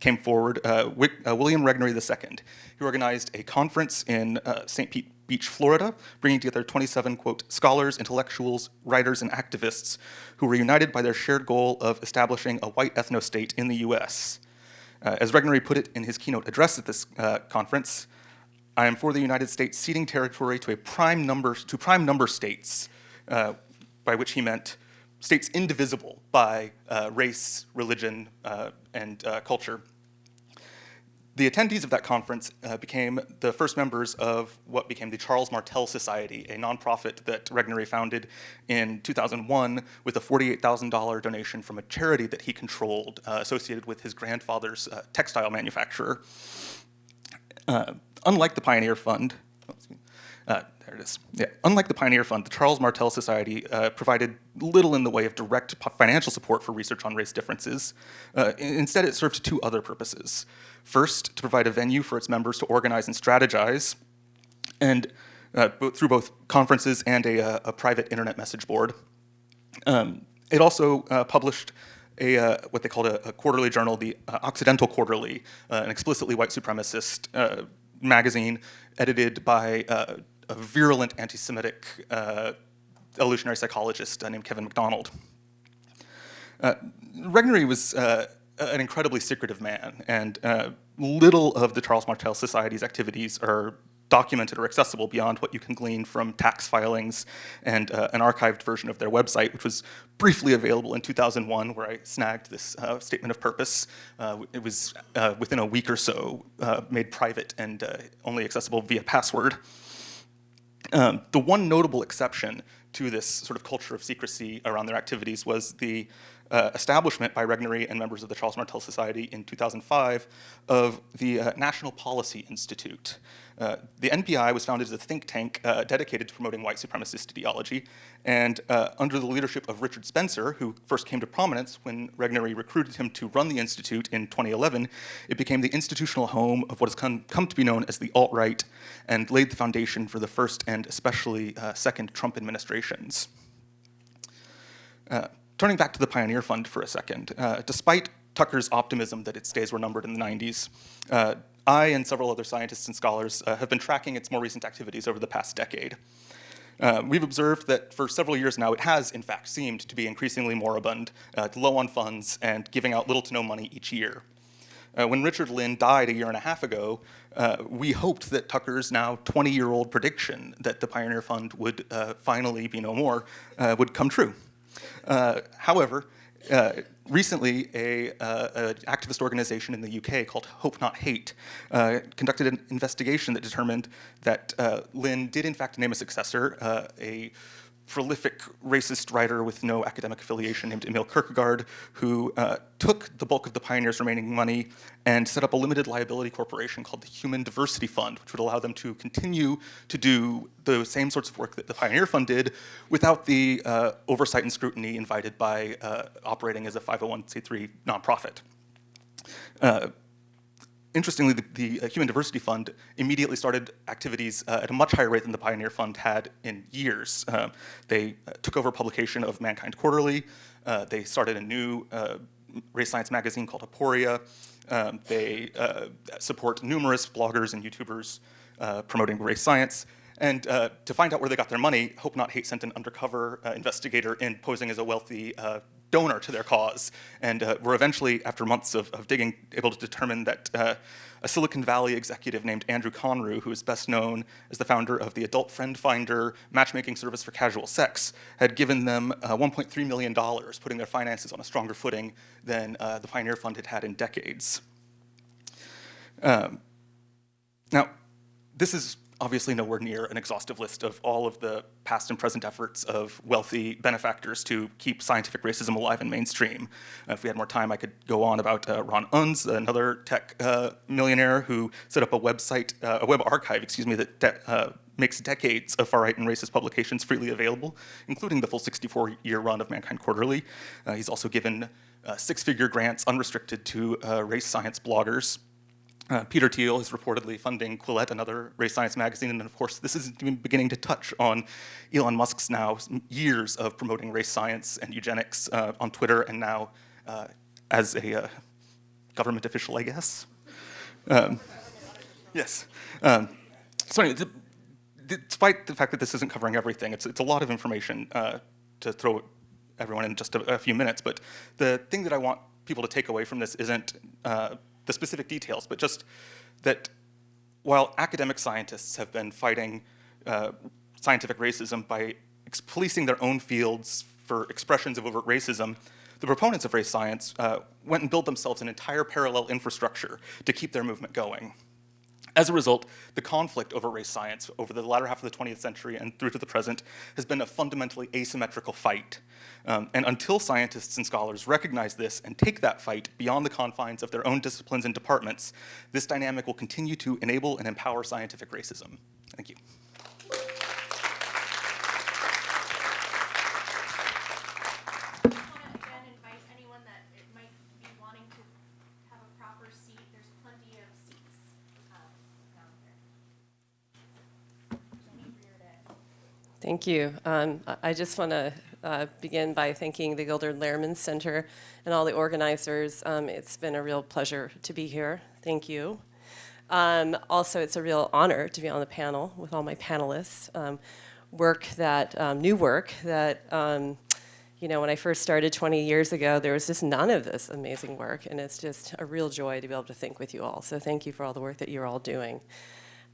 came forward, William Regnery II. He organized a conference in St. Pete Beach, Florida, bringing together 27, quote, scholars, intellectuals, writers, and activists who were united by their shared goal of establishing a white ethno-state in the US. As Regnery put it in his keynote address at this conference, I am for the United States ceding territory to prime number states, by which he meant states indivisible by race, religion, and culture. The attendees of that conference became the first members of what became the Charles Martel Society, a nonprofit that Regnery founded in 2001 with a $48,000 donation from a charity that he controlled associated with his grandfather's textile manufacturer. Unlike the Pioneer Fund, unlike the Pioneer Fund, the Charles Martel Society provided little in the way of direct financial support for research on race differences. Instead, it served two other purposes. First, to provide a venue for its members to organize and strategize, and through both conferences and a private internet message board. It also published what they called a quarterly journal, the Occidental Quarterly, an explicitly white supremacist magazine edited by a virulent anti-Semitic evolutionary psychologist named Kevin MacDonald. Regnery was an incredibly secretive man, and little of the Charles Martel Society's activities are documented or accessible beyond what you can glean from tax filings and an archived version of their website, which was briefly available in 2001, where I snagged this statement of purpose. It was within a week or so made private and only accessible via password. The one notable exception to this sort of culture of secrecy around their activities was the establishment by Regnery and members of the Charles Martel Society in 2005 of the National Policy Institute. The NPI was founded as a think tank dedicated to promoting white supremacist ideology, and under the leadership of Richard Spencer, who first came to prominence when Regnery recruited him to run the institute in 2011, it became the institutional home of what has come to be known as the alt-right, and laid the foundation for the first and especially second Trump administrations. Turning back to the Pioneer Fund for a second, despite Tucker's optimism that its days were numbered in the 90s, I and several other scientists and scholars have been tracking its more recent activities over the past decade. We've observed that for several years now, it has, in fact, seemed to be increasingly moribund, low on funds, and giving out little to no money each year. When Richard Lynn died a year and a half ago, we hoped that Tucker's now 20-year-old prediction that the Pioneer Fund would finally be no more would come true. However, recently, an activist organization in the UK called Hope Not Hate conducted an investigation that determined that Lynn did in fact name a successor, a prolific racist writer with no academic affiliation named Emil Kierkegaard, who took the bulk of the Pioneers' remaining money and set up a limited liability corporation called the Human Diversity Fund, which would allow them to continue to do the same sorts of work that the Pioneer Fund did without the oversight and scrutiny invited by operating as a 501c3 nonprofit. Interestingly, the Human Diversity Fund immediately started activities at a much higher rate than the Pioneer Fund had in years. They took over publication of Mankind Quarterly. They started a new race science magazine called Aporia. They support numerous bloggers and YouTubers promoting race science. And to find out where they got their money, Hope Not Hate sent an undercover investigator in posing as a wealthy donor to their cause, and were eventually, after months of digging, able to determine that a Silicon Valley executive named Andrew Conru, who is best known as the founder of the Adult Friend Finder matchmaking service for casual sex, had given them $1.3 million, putting their finances on a stronger footing than the Pioneer Fund had had in decades. Now, this is obviously nowhere near an exhaustive list of all of the past and present efforts of wealthy benefactors to keep scientific racism alive and mainstream. If we had more time, I could go on about Ron Unz, another tech millionaire who set up a website, a web archive, that makes decades of far-right and racist publications freely available, including the full 64-year run of Mankind Quarterly. He's also given six-figure grants unrestricted to race science bloggers. Peter Thiel is reportedly funding Quillette, another race science magazine, and of course, this isn't even beginning to touch on Elon Musk's now years of promoting race science and eugenics on Twitter, and now as a government official, I guess. Yes. So anyway, despite the fact that this isn't covering everything, it's a lot of information to throw everyone in just a few minutes, but the thing that I want people to take away from this isn't the specific details, but just that while academic scientists have been fighting scientific racism by policing their own fields for expressions of overt racism, the proponents of race science went and built themselves an entire parallel infrastructure to keep their movement going. As a result, the conflict over race science over the latter half of the 20th century and through to the present has been a fundamentally asymmetrical fight. And until scientists and scholars recognize this and take that fight beyond the confines of their own disciplines and departments, this dynamic will continue to enable and empower scientific racism. Thank you. Thank you. I just want to begin by thanking the Gilder Lehrman Center and all the organizers. It's been a real pleasure to be here. Thank you. Also, it's a real honor to be on the panel with all my panelists. New work that You know, when I first started 20 years ago, there was just none of this amazing work, and it's just a real joy to be able to think with you all. So thank you for all the work that you're all doing.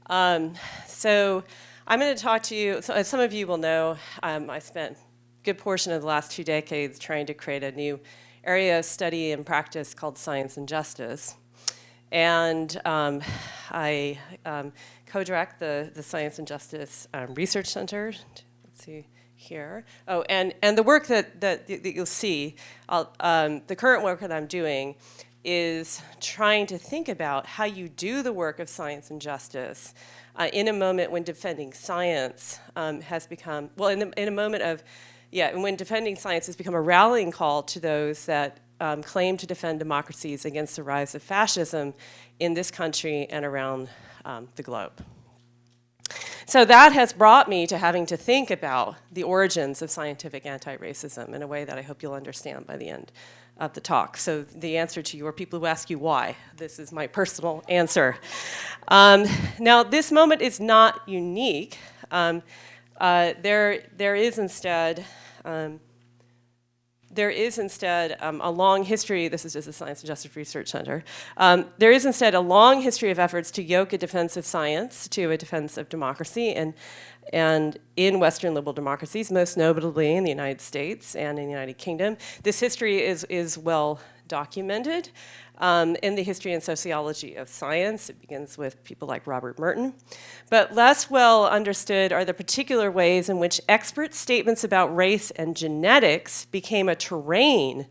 So I'm going to talk to you, so as some of you will know, I spent a good portion of the last 2 decades trying to create a new area of study and practice called science and justice. And I co-direct the Science and Justice Research Center. Let's see here. Oh, and the work that you'll see, the current work that I'm doing is trying to think about how you do the work of science and justice in a moment when defending science has become, well, in a moment of, when defending science has become a rallying call to those that claim to defend democracies against the rise of fascism in this country and around the globe. So that has brought me to having to think about the origins of scientific anti-racism in a way that I hope you'll understand by the end of the talk. So the answer to your people who ask you why, this is my personal answer. Now, this moment is not unique. There is instead a long history, this is just the Science and Justice Research Center, there is instead a long history of efforts to yoke a defense of science to a defense of democracy, and in Western liberal democracies, most notably in the United States and in the United Kingdom. This history is well documented in the history and sociology of science. It begins with people like Robert Merton. But less well understood are the particular ways in which expert statements about race and genetics became a terrain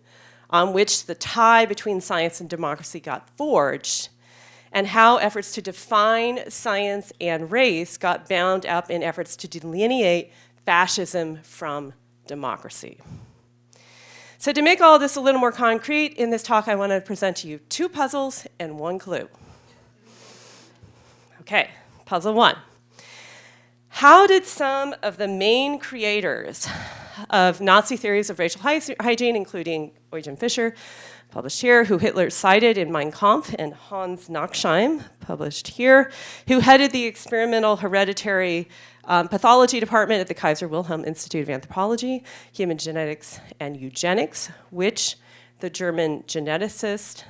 on which the tie between science and democracy got forged, and how efforts to define science and race got bound up in efforts to delineate fascism from democracy. So to make all of this a little more concrete, in this talk I want to present to you 2 puzzles and 1 clue. Okay, puzzle 1. How did some of the main creators of Nazi theories of racial hygiene, including Eugen Fischer, published here, who Hitler cited in Mein Kampf, and Hans Nachtsheim, published here, who headed the experimental hereditary pathology department at the Kaiser Wilhelm Institute of Anthropology, Human Genetics and Eugenics, which the German geneticist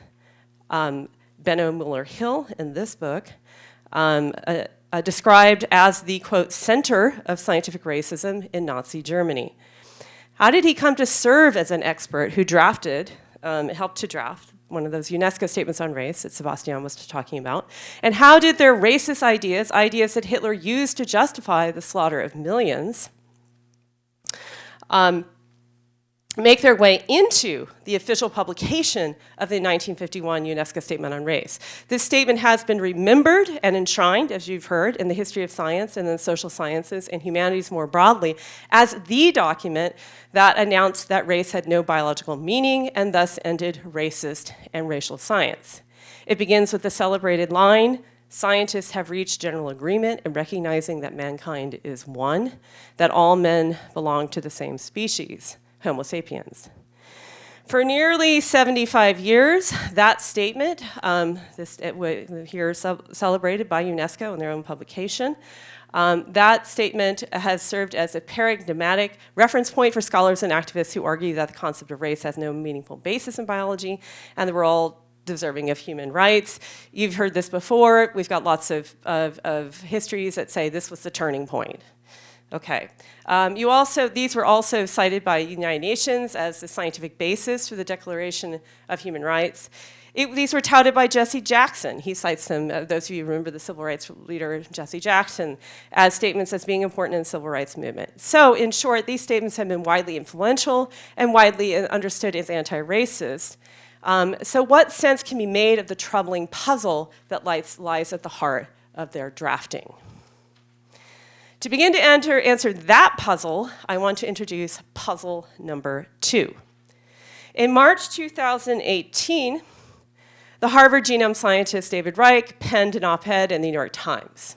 Benno Müller-Hill, in this book, described as the, quote, center of scientific racism in Nazi Germany. How did he come to serve as an expert who helped to draft one of those UNESCO statements on race that Sebastián was talking about? And how did their racist ideas that Hitler used to justify the slaughter of millions, make their way into the official publication of the 1951 UNESCO Statement on Race? This statement has been remembered and enshrined, as you've heard, in the history of science and in social sciences and humanities more broadly as the document that announced that race had no biological meaning and thus ended racist and racial science. It begins with the celebrated line, "Scientists have reached general agreement in recognizing that mankind is one, that all men belong to the same species, Homo sapiens." For nearly 75 years, that statement, here celebrated by UNESCO in their own publication, that statement has served as a paradigmatic reference point for scholars and activists who argue that the concept of race has no meaningful basis in biology and that we're all deserving of human rights. You've heard this before. We've got lots of histories that say this was the turning point. Okay. These were also cited by the United Nations as the scientific basis for the Declaration of Human Rights. These were touted by Jesse Jackson. He cites them, those of you who remember the civil rights leader Jesse Jackson, as statements as being important in the civil rights movement. So in short, these statements have been widely influential and widely understood as anti-racist. So what sense can be made of the troubling puzzle that lies at the heart of their drafting? To begin to answer that puzzle, I want to introduce puzzle number 2. In March 2018, the Harvard genome scientist David Reich penned an op-ed in the New York Times.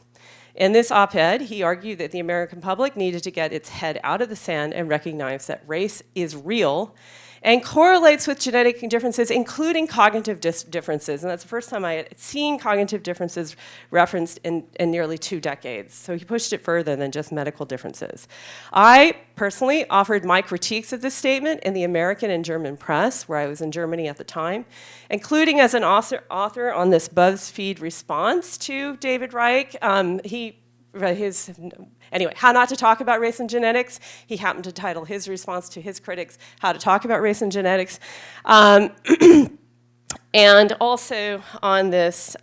In this op-ed, he argued that the American public needed to get its head out of the sand and recognize that race is real and correlates with genetic differences, including cognitive differences. And that's the first time I had seen cognitive differences referenced in nearly 2 decades. So he pushed it further than just medical differences. I personally offered my critiques of this statement in the American and German press, where I was in Germany at the time, including as an author on this BuzzFeed response to David Reich. Anyway, How Not to Talk About Race and Genetics. He happened to title his response to his critics, How to Talk About Race and Genetics. And also on this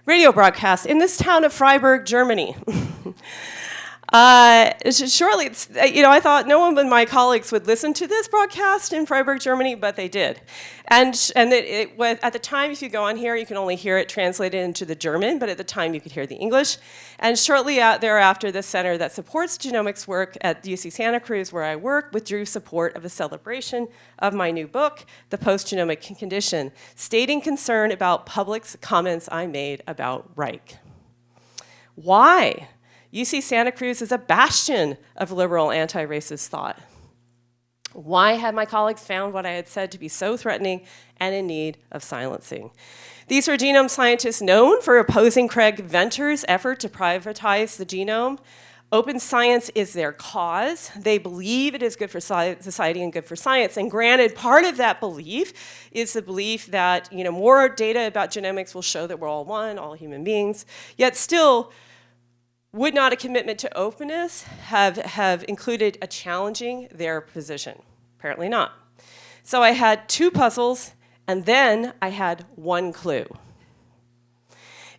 radio broadcast in this town of Freiburg, Germany. Surely, I thought no one but my colleagues would listen to this broadcast in Freiburg, Germany, but they did. And it was, at the time, if you go on here, you can only hear it translated into the German, but at the time you could hear the English. And shortly thereafter, the center that supports genomics work at UC Santa Cruz, where I work, withdrew support of a celebration of my new book, The Post-Genomic Condition, stating concern about public's comments I made about Reich. Why? UC Santa Cruz is a bastion of liberal anti-racist thought. Why had my colleagues found what I had said to be so threatening and in need of silencing? These are genome scientists known for opposing Craig Venter's effort to privatize the genome. Open science is their cause. They believe it is good for society and good for science. And granted, part of that belief is the belief that more data about genomics will show that we're all one, all human beings. Yet still, would not a commitment to openness have included a challenging their position? Apparently not. So I had 2 puzzles, and then I had 1 clue.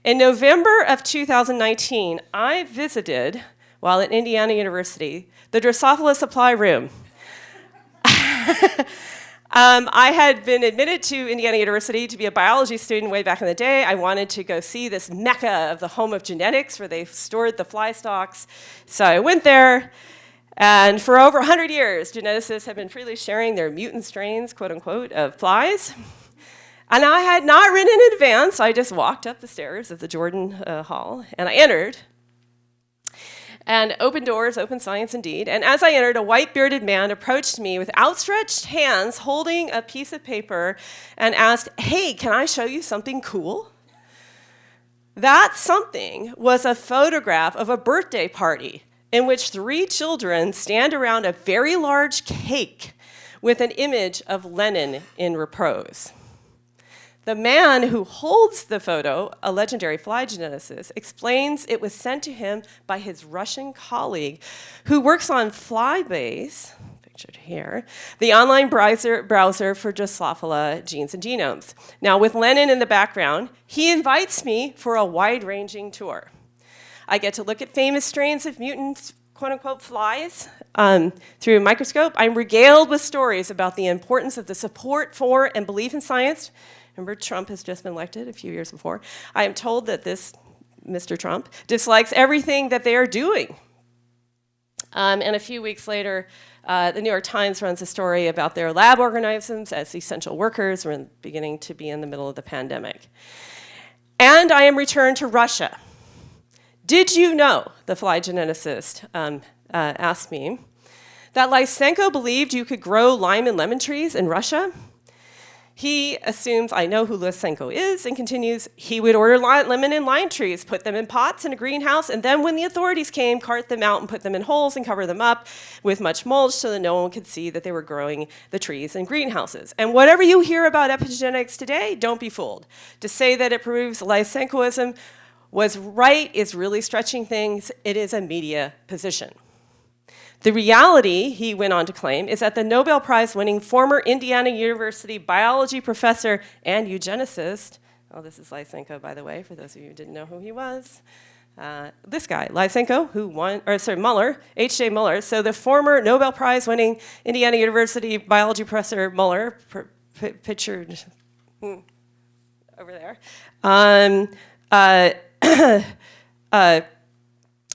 In November of 2019, I visited, while at Indiana University, the Drosophila supply room. I had been admitted to Indiana University to be a biology student way back in the day. I wanted to go see this mecca of the home of genetics where they stored the fly stocks. So I went there, and for over 100 years, geneticists have been freely sharing their mutant strains, quote unquote, of flies. And I had not written in advance. I just walked up the stairs of the Jordan Hall, and I entered. And open doors, open science indeed. And as I entered, a white-bearded man approached me with outstretched hands holding a piece of paper and asked, "Hey, can I show you something cool?" That something was a photograph of a birthday party in which 3 children stand around a very large cake with an image of Lenin in repose. The man who holds the photo, a legendary fly geneticist, explains it was sent to him by his Russian colleague who works on Flybase, pictured here, the online browser for Drosophila genes and genomes. Now, with Lenin in the background, he invites me for a wide-ranging tour. I get to look at famous strains of mutant, quote-unquote, flies through a microscope. I'm regaled with stories about the importance of the support for and belief in science. Remember, Trump has just been elected a few years before. I am told that this Mr. Trump dislikes everything that they are doing. And a few weeks later, the New York Times runs a story about their lab organisms as essential workers. We're beginning to be in the middle of the pandemic. And I am returned to Russia. Did you know, the fly geneticist asked me, that Lysenko believed you could grow lime and lemon trees in Russia? He assumes I know who Lysenko is and continues, he would order lemon and lime trees, put them in pots in a greenhouse, and then when the authorities came, cart them out and put them in holes and cover them up with much mulch so that no one could see that they were growing the trees in greenhouses. And whatever you hear about epigenetics today, don't be fooled. To say that it proves Lysenkoism was right is really stretching things. It is a media position. The reality, he went on to claim, is that the Nobel Prize-winning former Indiana University biology professor and eugenicist, oh, this is Lysenko, by the way, for those of you who didn't know who he was, this guy, Lysenko, who won, Muller, H.J. Muller, so the former Nobel Prize-winning Indiana University biology professor Muller, pictured over there,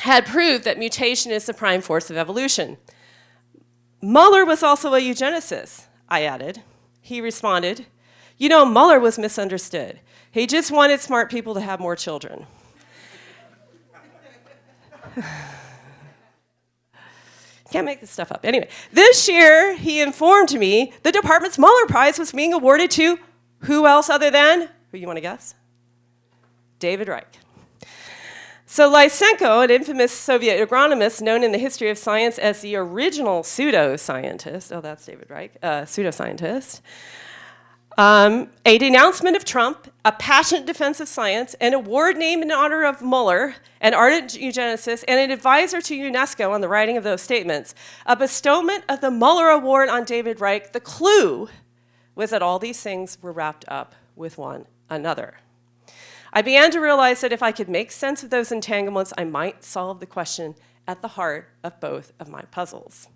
had proved that mutation is the prime force of evolution. Muller was also a eugenicist, I added. He responded, you know, Muller was misunderstood. He just wanted smart people to have more children. Can't make this stuff up. Anyway, this year he informed me the department's Muller Prize was being awarded to who else other than, who you want to guess? David Reich. So Lysenko, an infamous Soviet agronomist known in the history of science as the original pseudoscientist, oh, that's David Reich, pseudoscientist, a denouncement of Trump, a passionate defense of science, an award named in honor of Muller, an ardent eugenicist, and an advisor to UNESCO on the writing of those statements, a bestowment of the Muller Award on David Reich. The clue was that all these things were wrapped up with one another. I began to realize that if I could make sense of those entanglements, I might solve the question at the heart of both of my puzzles.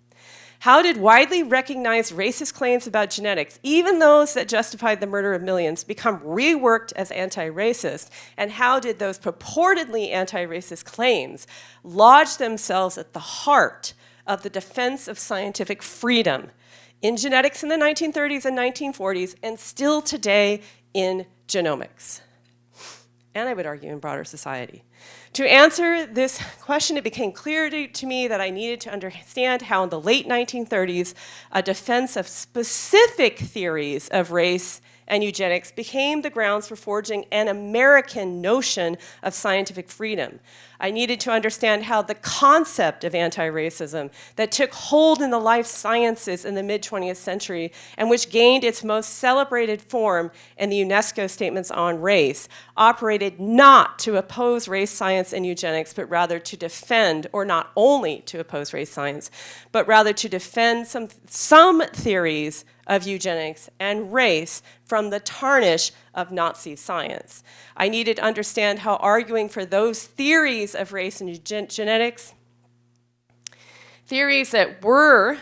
How did widely recognized racist claims about genetics, even those that justified the murder of millions, become reworked as anti-racist? And how did those purportedly anti-racist claims lodge themselves at the heart of the defense of scientific freedom in genetics in the 1930s and 1940s, and still today in genomics? And I would argue in broader society. To answer this question, it became clear to me that I needed to understand how in the late 1930s, a defense of specific theories of race and eugenics became the grounds for forging an American notion of scientific freedom. I needed to understand how the concept of anti-racism that took hold in the life sciences in the mid-20th century and which gained its most celebrated form in the UNESCO statements on race operated not to oppose race science and eugenics, but rather to defend, or not only to oppose race science, but rather to defend some theories of eugenics and race from the tarnish of Nazi science. I needed to understand how arguing for those theories of race and genetics, theories that were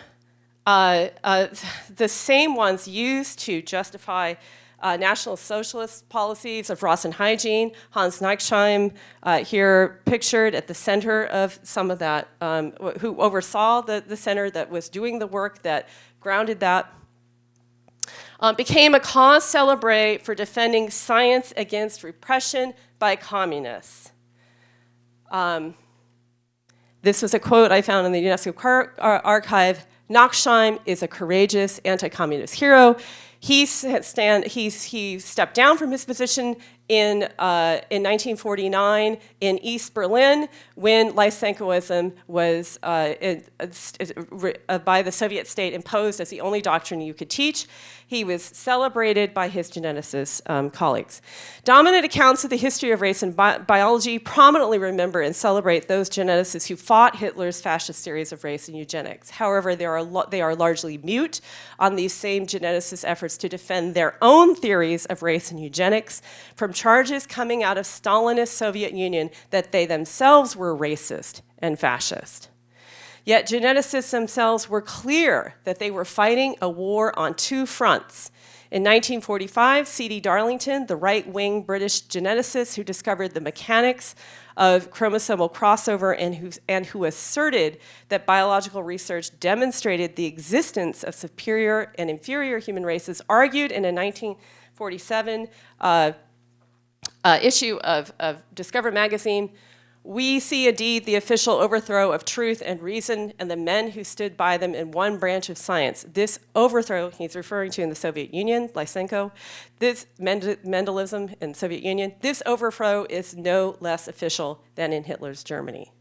the same ones used to justify National Socialist policies of Ross and hygiene, Hans Neichheim, here pictured at the center of some of that, who oversaw the center that was doing the work that grounded that, became a cause célèbre for defending science against repression by communists. This was a quote I found in the UNESCO archive. Neichheim is a courageous anti-communist hero. He stepped down from his position in 1949 in East Berlin when Lysenkoism was, by the Soviet state, imposed as the only doctrine you could teach. He was celebrated by his geneticist colleagues. Dominant accounts of the history of race and biology prominently remember and celebrate those geneticists who fought Hitler's fascist theories of race and eugenics. However, they are largely mute on these same geneticists' efforts to defend their own theories of race and eugenics from charges coming out of Stalinist Soviet Union that they themselves were racist and fascist. Yet geneticists themselves were clear that they were fighting a war on two fronts. In 1945, C.D. Darlington, the right-wing British geneticist who discovered the mechanics of chromosomal crossover and who asserted that biological research demonstrated the existence of superior and inferior human races, argued in a 1947 issue of Discover magazine, "We see indeed the official overthrow of truth and reason and the men who stood by them in one branch of science. This overthrow," he's referring to in the Soviet Union, Lysenko, this Mendelism in the Soviet Union, "this overthrow is no less official than in Hitler's Germany."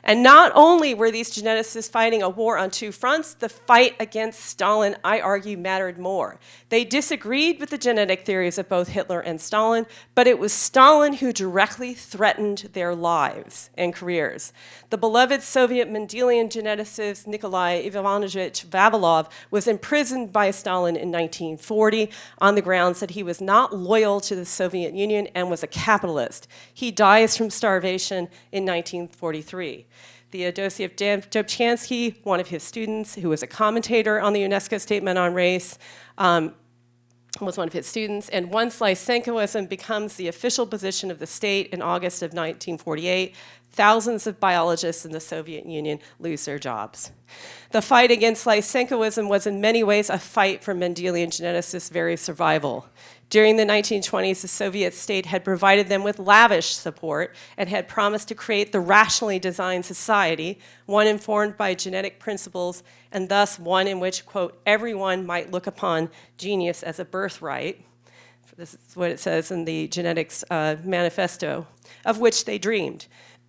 And not only were these geneticists fighting a war on two fronts, the fight against Stalin, I argue, mattered more. They disagreed with the genetic theories of both Hitler and Stalin, but it was Stalin who directly threatened their lives and careers. The beloved Soviet Mendelian geneticist Nikolai Ivanovich Vavilov was imprisoned by Stalin in 1940 on the grounds that he was not loyal to the Soviet Union and was a capitalist. He dies from starvation in 1943. Theodosiev Dobzhansky, one of his students, who was a commentator on the UNESCO Statement on Race, was one of his students. And once Lysenkoism becomes the official position of the state in August of 1948, thousands of biologists in the Soviet Union lose their jobs. The fight against Lysenkoism was in many ways a fight for Mendelian geneticists' very survival. During the 1920s, the Soviet state had provided them with lavish support and had promised to create the rationally designed society, one informed by genetic principles, and thus one in which, quote, everyone might look upon genius as a birthright. This is what it says in the Genetics Manifesto, of which they dreamed.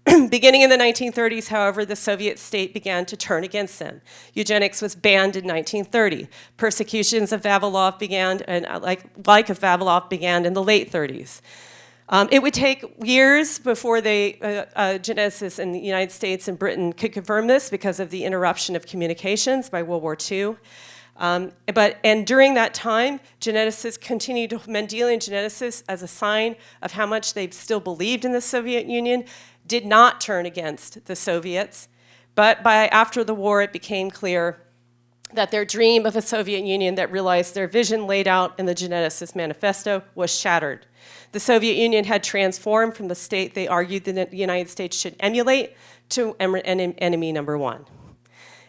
Beginning in the 1930s, however, the Soviet state began to turn against them. Eugenics was banned in 1930. Persecutions of Vavilov began, and like of Vavilov began in the late 30s. It would take years before geneticists in the United States and Britain could confirm this because of the interruption of communications by World War II. And during that time, geneticists continued, Mendelian geneticists, as a sign of how much they still believed in the Soviet Union, did not turn against the Soviets. But after the war, it became clear that their dream of a Soviet Union that realized their vision laid out in the Geneticist Manifesto was shattered. The Soviet Union had transformed from the state they argued that the United States should emulate to enemy number one.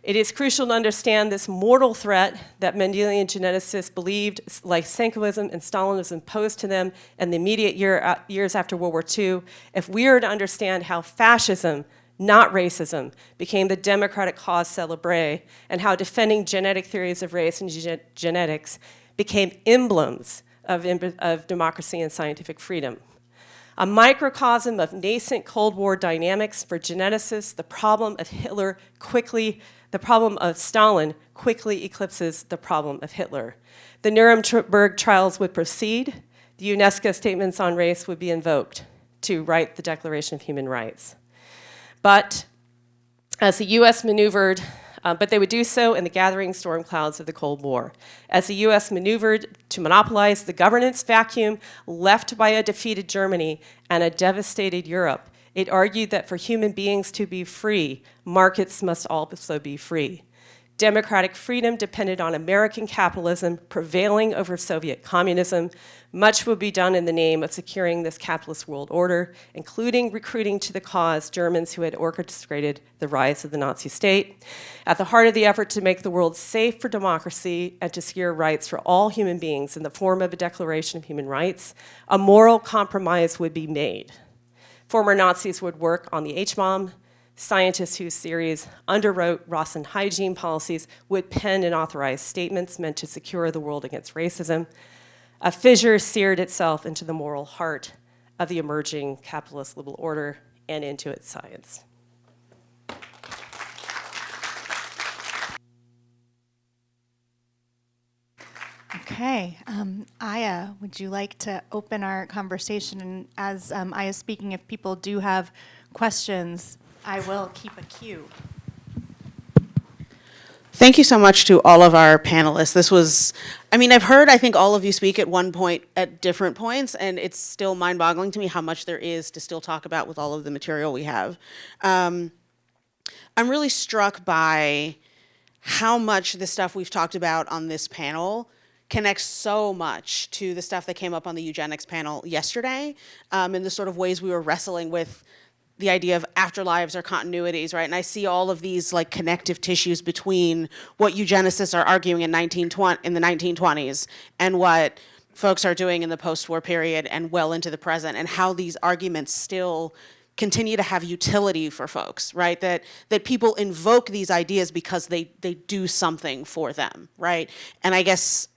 It is crucial to understand this mortal threat that Mendelian geneticists believed Lysenkoism and Stalinism posed to them in the immediate years after World War II, if we are to understand how fascism, not racism, became the democratic cause célèbre, and how defending genetic theories of race and genetics became emblems of democracy and scientific freedom. A microcosm of nascent Cold War dynamics for geneticists, the problem of Stalin quickly eclipses the problem of Hitler. The Nuremberg trials would proceed. The UNESCO statements on race would be invoked to write the Declaration of Human Rights. But as the US maneuvered, but they would do so in the gathering storm clouds of the Cold War. As the US maneuvered to monopolize the governance vacuum left by a defeated Germany and a devastated Europe, it argued that for human beings to be free, markets must also be free. Democratic freedom depended on American capitalism prevailing over Soviet communism. Much would be done in the name of securing this capitalist world order, including recruiting to the cause Germans who had orchestrated the rise of the Nazi state. At the heart of the effort to make the world safe for democracy and to secure rights for all human beings in the form of a Declaration of Human Rights, a moral compromise would be made. Former Nazis would work on the H-bomb. Scientists whose theories underwrote Rossen hygiene policies would pen and authorize statements meant to secure the world against racism. A fissure seared itself into the moral heart of the emerging capitalist liberal order and into its science. Okay, Ayah, would you like to open our conversation? And as Ayah is speaking, if people do have questions, I will keep a queue. Thank you so much to all of our panelists. This was, I've heard, I think, all of you speak at one point, at different points, and it's still mind-boggling to me how much there is to still talk about with all of the material we have. I'm really struck by how much the stuff we've talked about on this panel connects so much to the stuff that came up on the eugenics panel yesterday, in the sort of ways we were wrestling with the idea of afterlives or continuities, right? And I see all of these like connective tissues between what eugenicists are arguing in the 1920s and what folks are doing in the post-war period and well into the present, and how these arguments still continue to have utility for folks, right? That people invoke these ideas because they do something for them, right? And I guess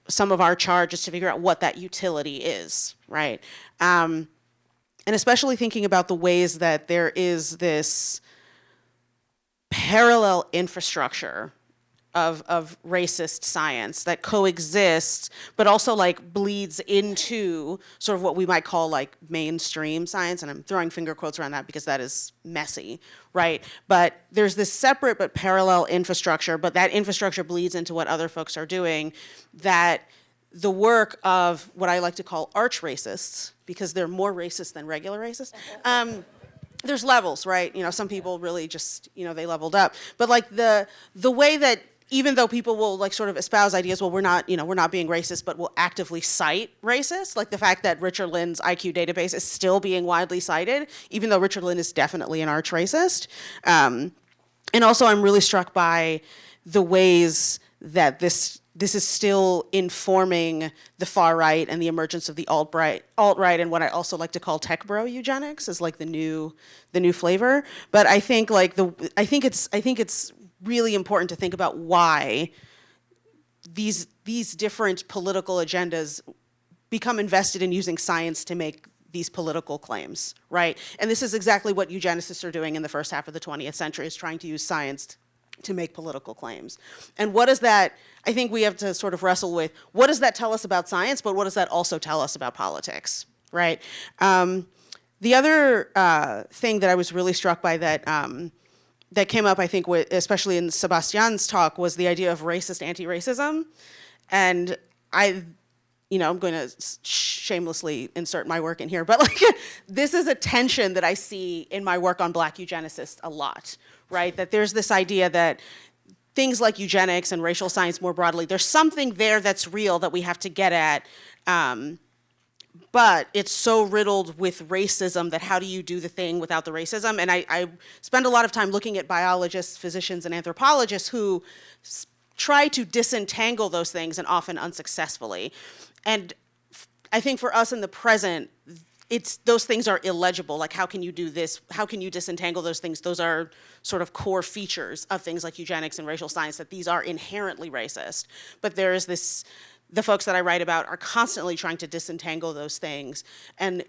some of our charge is to figure out what that utility is, right? And especially thinking about the ways that there is this parallel infrastructure of racist science that coexists, but also like bleeds into sort of what we might call like mainstream science. And I'm throwing finger quotes around that because that is messy, right? But there's this separate but parallel infrastructure, but that infrastructure bleeds into what other folks are doing, that the work of what I like to call arch racists, because they're more racist than regular racists. There's levels, right? Some people really just, they leveled up. But like the way that, even though people will like sort of espouse ideas, well, we're not being racist, but will actively cite racists, like the fact that Richard Lynn's IQ database is still being widely cited, even though Richard Lynn is definitely an arch racist. And also, I'm really struck by the ways that this is still informing the far right and the emergence of the alt-right, and what I also like to call tech bro eugenics is like the new flavor. But I think I think it's really important to think about why these different political agendas become invested in using science to make these political claims, right? And this is exactly what eugenicists are doing in the first half of the 20th century, is trying to use science to make political claims. And what does that, I think we have to sort of wrestle with, what does that tell us about science, but what does that also tell us about politics, right? The other thing that I was really struck by that that came up, I think, especially in Sebastián's talk, was the idea of racist anti-racism. And I'm going to shamelessly insert my work in here, but like, this is a tension that I see in my work on Black eugenicists a lot, right? That there's this idea that things like eugenics and racial science more broadly, there's something there that's real that we have to get at, but it's so riddled with racism that how do you do the thing without the racism? And I spend a lot of time looking at biologists, physicians, and anthropologists who try to disentangle those things, and often unsuccessfully. And I think for us in the present, those things are illegible. Like, how can you do this? How can you disentangle those things? Those are sort of core features of things like eugenics and racial science, that these are inherently racist. But there is this, the folks that I write about are constantly trying to disentangle those things. And,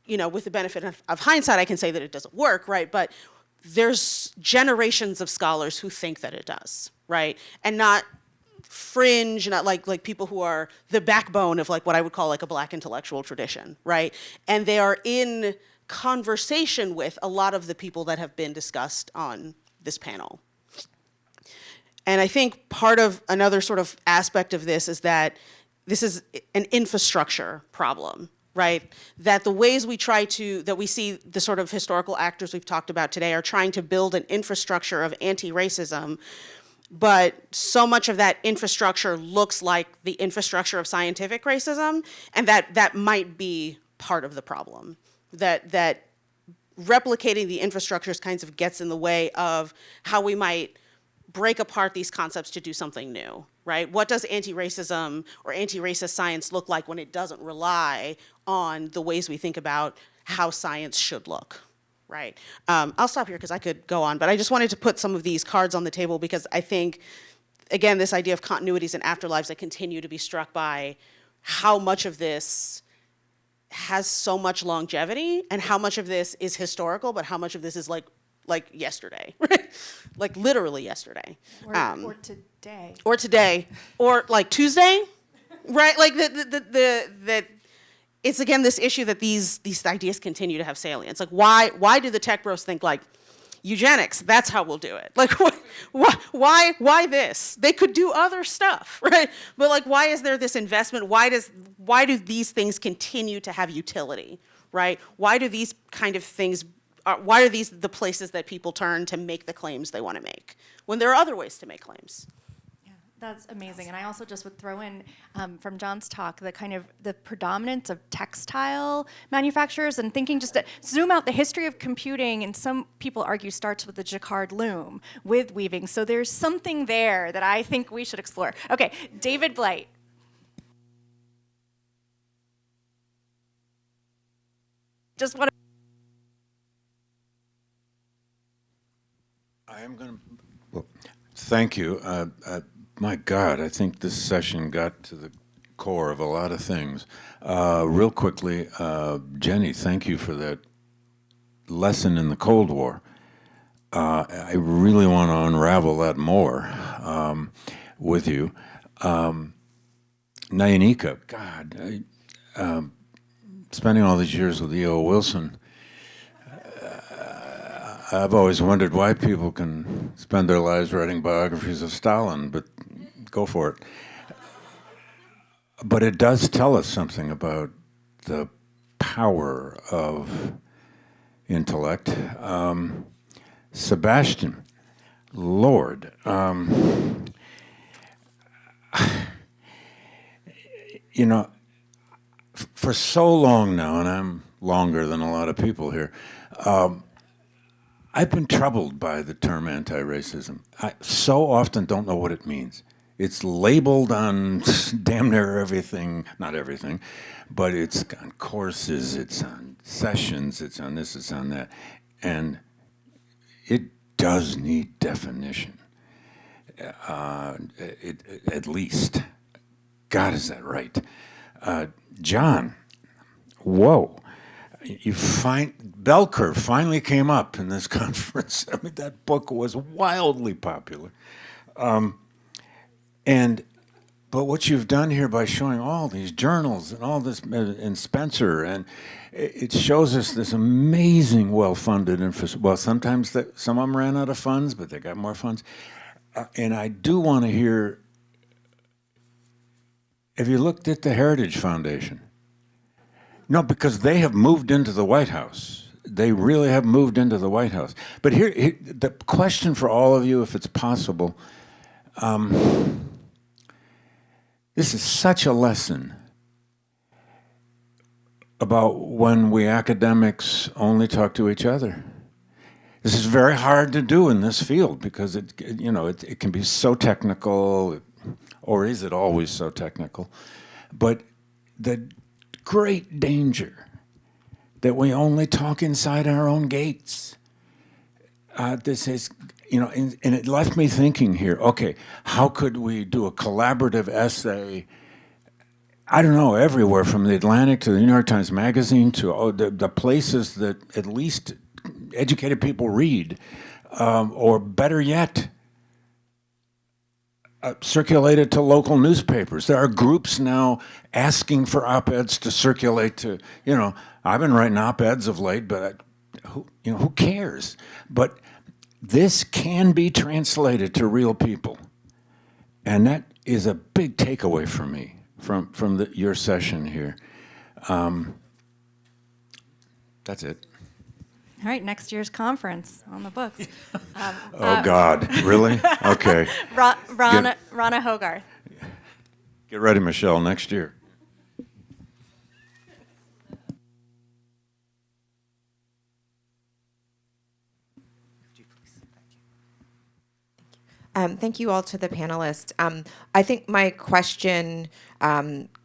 with the benefit of hindsight, I can say that it doesn't work, right? But there's generations of scholars who think that it does, right? And not fringe, not like people who are the backbone of like what I would call like a Black intellectual tradition, right? And they are in conversation with a lot of the people that have been discussed on this panel. And I think part of another sort of aspect of this is that this is an infrastructure problem, right? That the ways that we see the sort of historical actors we've talked about today are trying to build an infrastructure of anti-racism, but so much of that infrastructure looks like the infrastructure of scientific racism, and that might be part of the problem. That replicating the infrastructures kinds of gets in the way of how we might break apart these concepts to do something new, right? What does anti-racism or anti-racist science look like when it doesn't rely on the ways we think about how science should look? Right. I'll stop here because I could go on, but I just wanted to put some of these cards on the table because I think, again, this idea of continuities and afterlives, I continue to be struck by how much of this has so much longevity and how much of this is historical, but how much of this is like yesterday, right? Like literally yesterday. Or today. Or today. Or like Tuesday, right? Like that. It's again this issue that these ideas continue to have salience. Like why do the tech bros think like eugenics, that's how we'll do it? Like why this? They could do other stuff, right? But like why is there this investment? Why do these things continue to have utility, right? Why do these kind of things why are these the places that people turn to make the claims they want to make when there are other ways to make claims? That's amazing. And I also just would throw in from John's talk the predominance of textile manufacturers, and thinking just to zoom out the history of computing, and some people argue starts with the jacquard loom with weaving. So there's something there that I think we should explore. Okay, David Blight. Just want to. I am going to. Well, thank you. My God, I think this session got to the core of a lot of things. Real quickly, Jenny, thank you for that lesson in the Cold War. I really want to unravel that more with you. Nayanika, God, spending all these years with E.O. Wilson, I've always wondered why people can spend their lives writing biographies of Stalin, but go for it. But it does tell us something about the power of intellect. Sebastián, Lord, for so long now, and I'm longer than a lot of people here, I've been troubled by the term anti-racism. I so often don't know what it means. It's labeled on damn near everything, not everything, but it's on courses, it's on sessions, it's on this, it's on that. And it does need definition, at least. God, is that right? John, whoa. Bell Curve finally came up in this conference. I mean, that book was wildly popular. But what you've done here by showing all these journals and all this, and Spencer, and it shows us this amazing well-funded infrastructure. Well, sometimes some of them ran out of funds, but they got more funds. And I do want to hear, have you looked at the Heritage Foundation? No, because they have moved into the White House. They really have moved into the White House. But here the question for all of you, if it's possible, this is such a lesson about when we academics only talk to each other. This is very hard to do in this field because it can be so technical, or is it always so technical? But the great danger that we only talk inside our own gates. This is, and it left me thinking here, okay, how could we do a collaborative essay, I don't know, everywhere from the Atlantic to the New York Times Magazine to the places that at least educated people read, or better yet, circulated to local newspapers. There are groups now asking for op-eds to circulate to, I've been writing op-eds of late, but who cares? But this can be translated to real people. And that is a big takeaway for me from your session here. That's it. All right, next year's conference on the books. Oh, God, really? Okay. Rana Hogarth. Get ready, Michelle, next year. Thank you all to the panelists. I think my question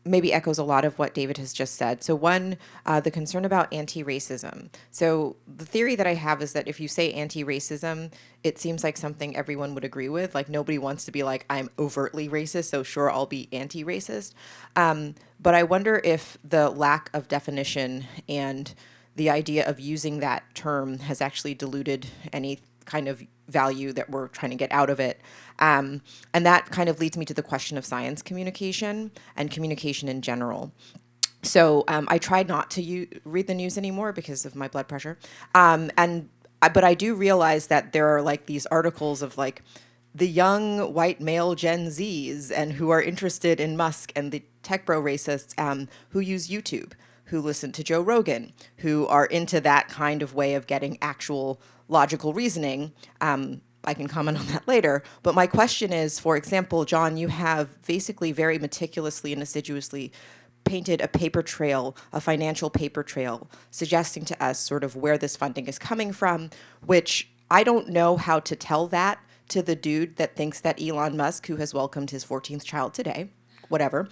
maybe echoes a lot of what David has just said. So one, the concern about anti-racism. So the theory that I have is that if you say anti-racism, it seems like something everyone would agree with. Like nobody wants to be like, I'm overtly racist, so sure, I'll be anti-racist. But I wonder if the lack of definition and the idea of using that term has actually diluted any kind of value that we're trying to get out of it. And that kind of leads me to the question of science communication and communication in general. So I tried not to read the news anymore because of my blood pressure. But I do realize that there are like these articles of like the young white male Gen Zs and who are interested in Musk and the tech bro racists who use YouTube, who listen to Joe Rogan, who are into that kind of way of getting actual logical reasoning. I can comment on that later. But my question is, for example, John, you have basically very meticulously and assiduously painted a paper trail, a financial paper trail, suggesting to us sort of where this funding is coming from, which I don't know how to tell that to the dude that thinks that Elon Musk, who has welcomed his 14th child today, whatever,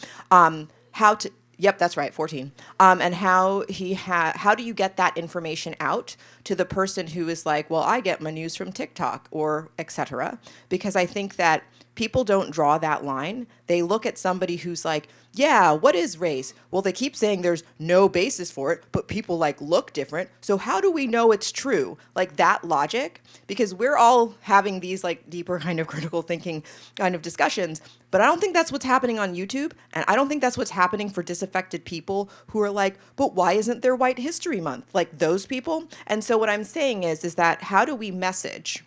Yep, that's right, 14. And how do you get that information out to the person who is like, well, I get my news from TikTok or et cetera? Because I think that people don't draw that line. They look at somebody who's like, yeah, what is race? Well, they keep saying there's no basis for it, but people like look different. So how do we know it's true? Like that logic, because we're all having these like deeper kind of critical thinking kind of discussions, but I don't think that's what's happening on YouTube. And I don't think that's what's happening for disaffected people who are like, but why isn't there White History Month? Like those people. And so what I'm saying is that how do we message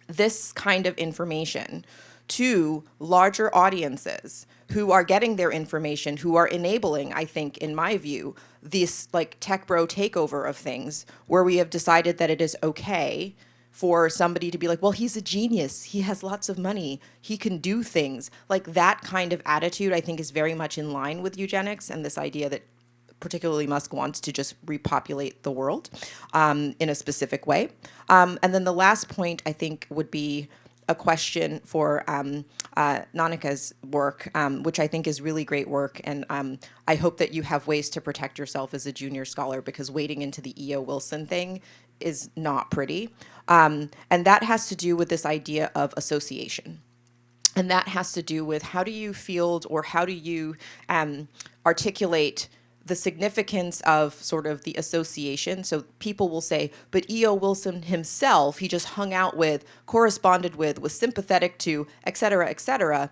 this kind of information to larger audiences who are getting their information, who are enabling, I think, in my view, this like tech bro takeover of things where we have decided that it is okay for somebody to be like, well, he's a genius. He has lots of money. He can do things. Like that kind of attitude, I think, is very much in line with eugenics and this idea that particularly Musk wants to just repopulate the world in a specific way. And then the last point, I think, would be a question for Nayinika's work, which I think is really great work. And I hope that you have ways to protect yourself as a junior scholar, because wading into the E.O. Wilson thing is not pretty. And that has to do with this idea of association. And that has to do with how do you field or how do you articulate the significance of sort of the association. So people will say, but E.O. Wilson himself, he just hung out with, corresponded with, was sympathetic to, et cetera, et cetera.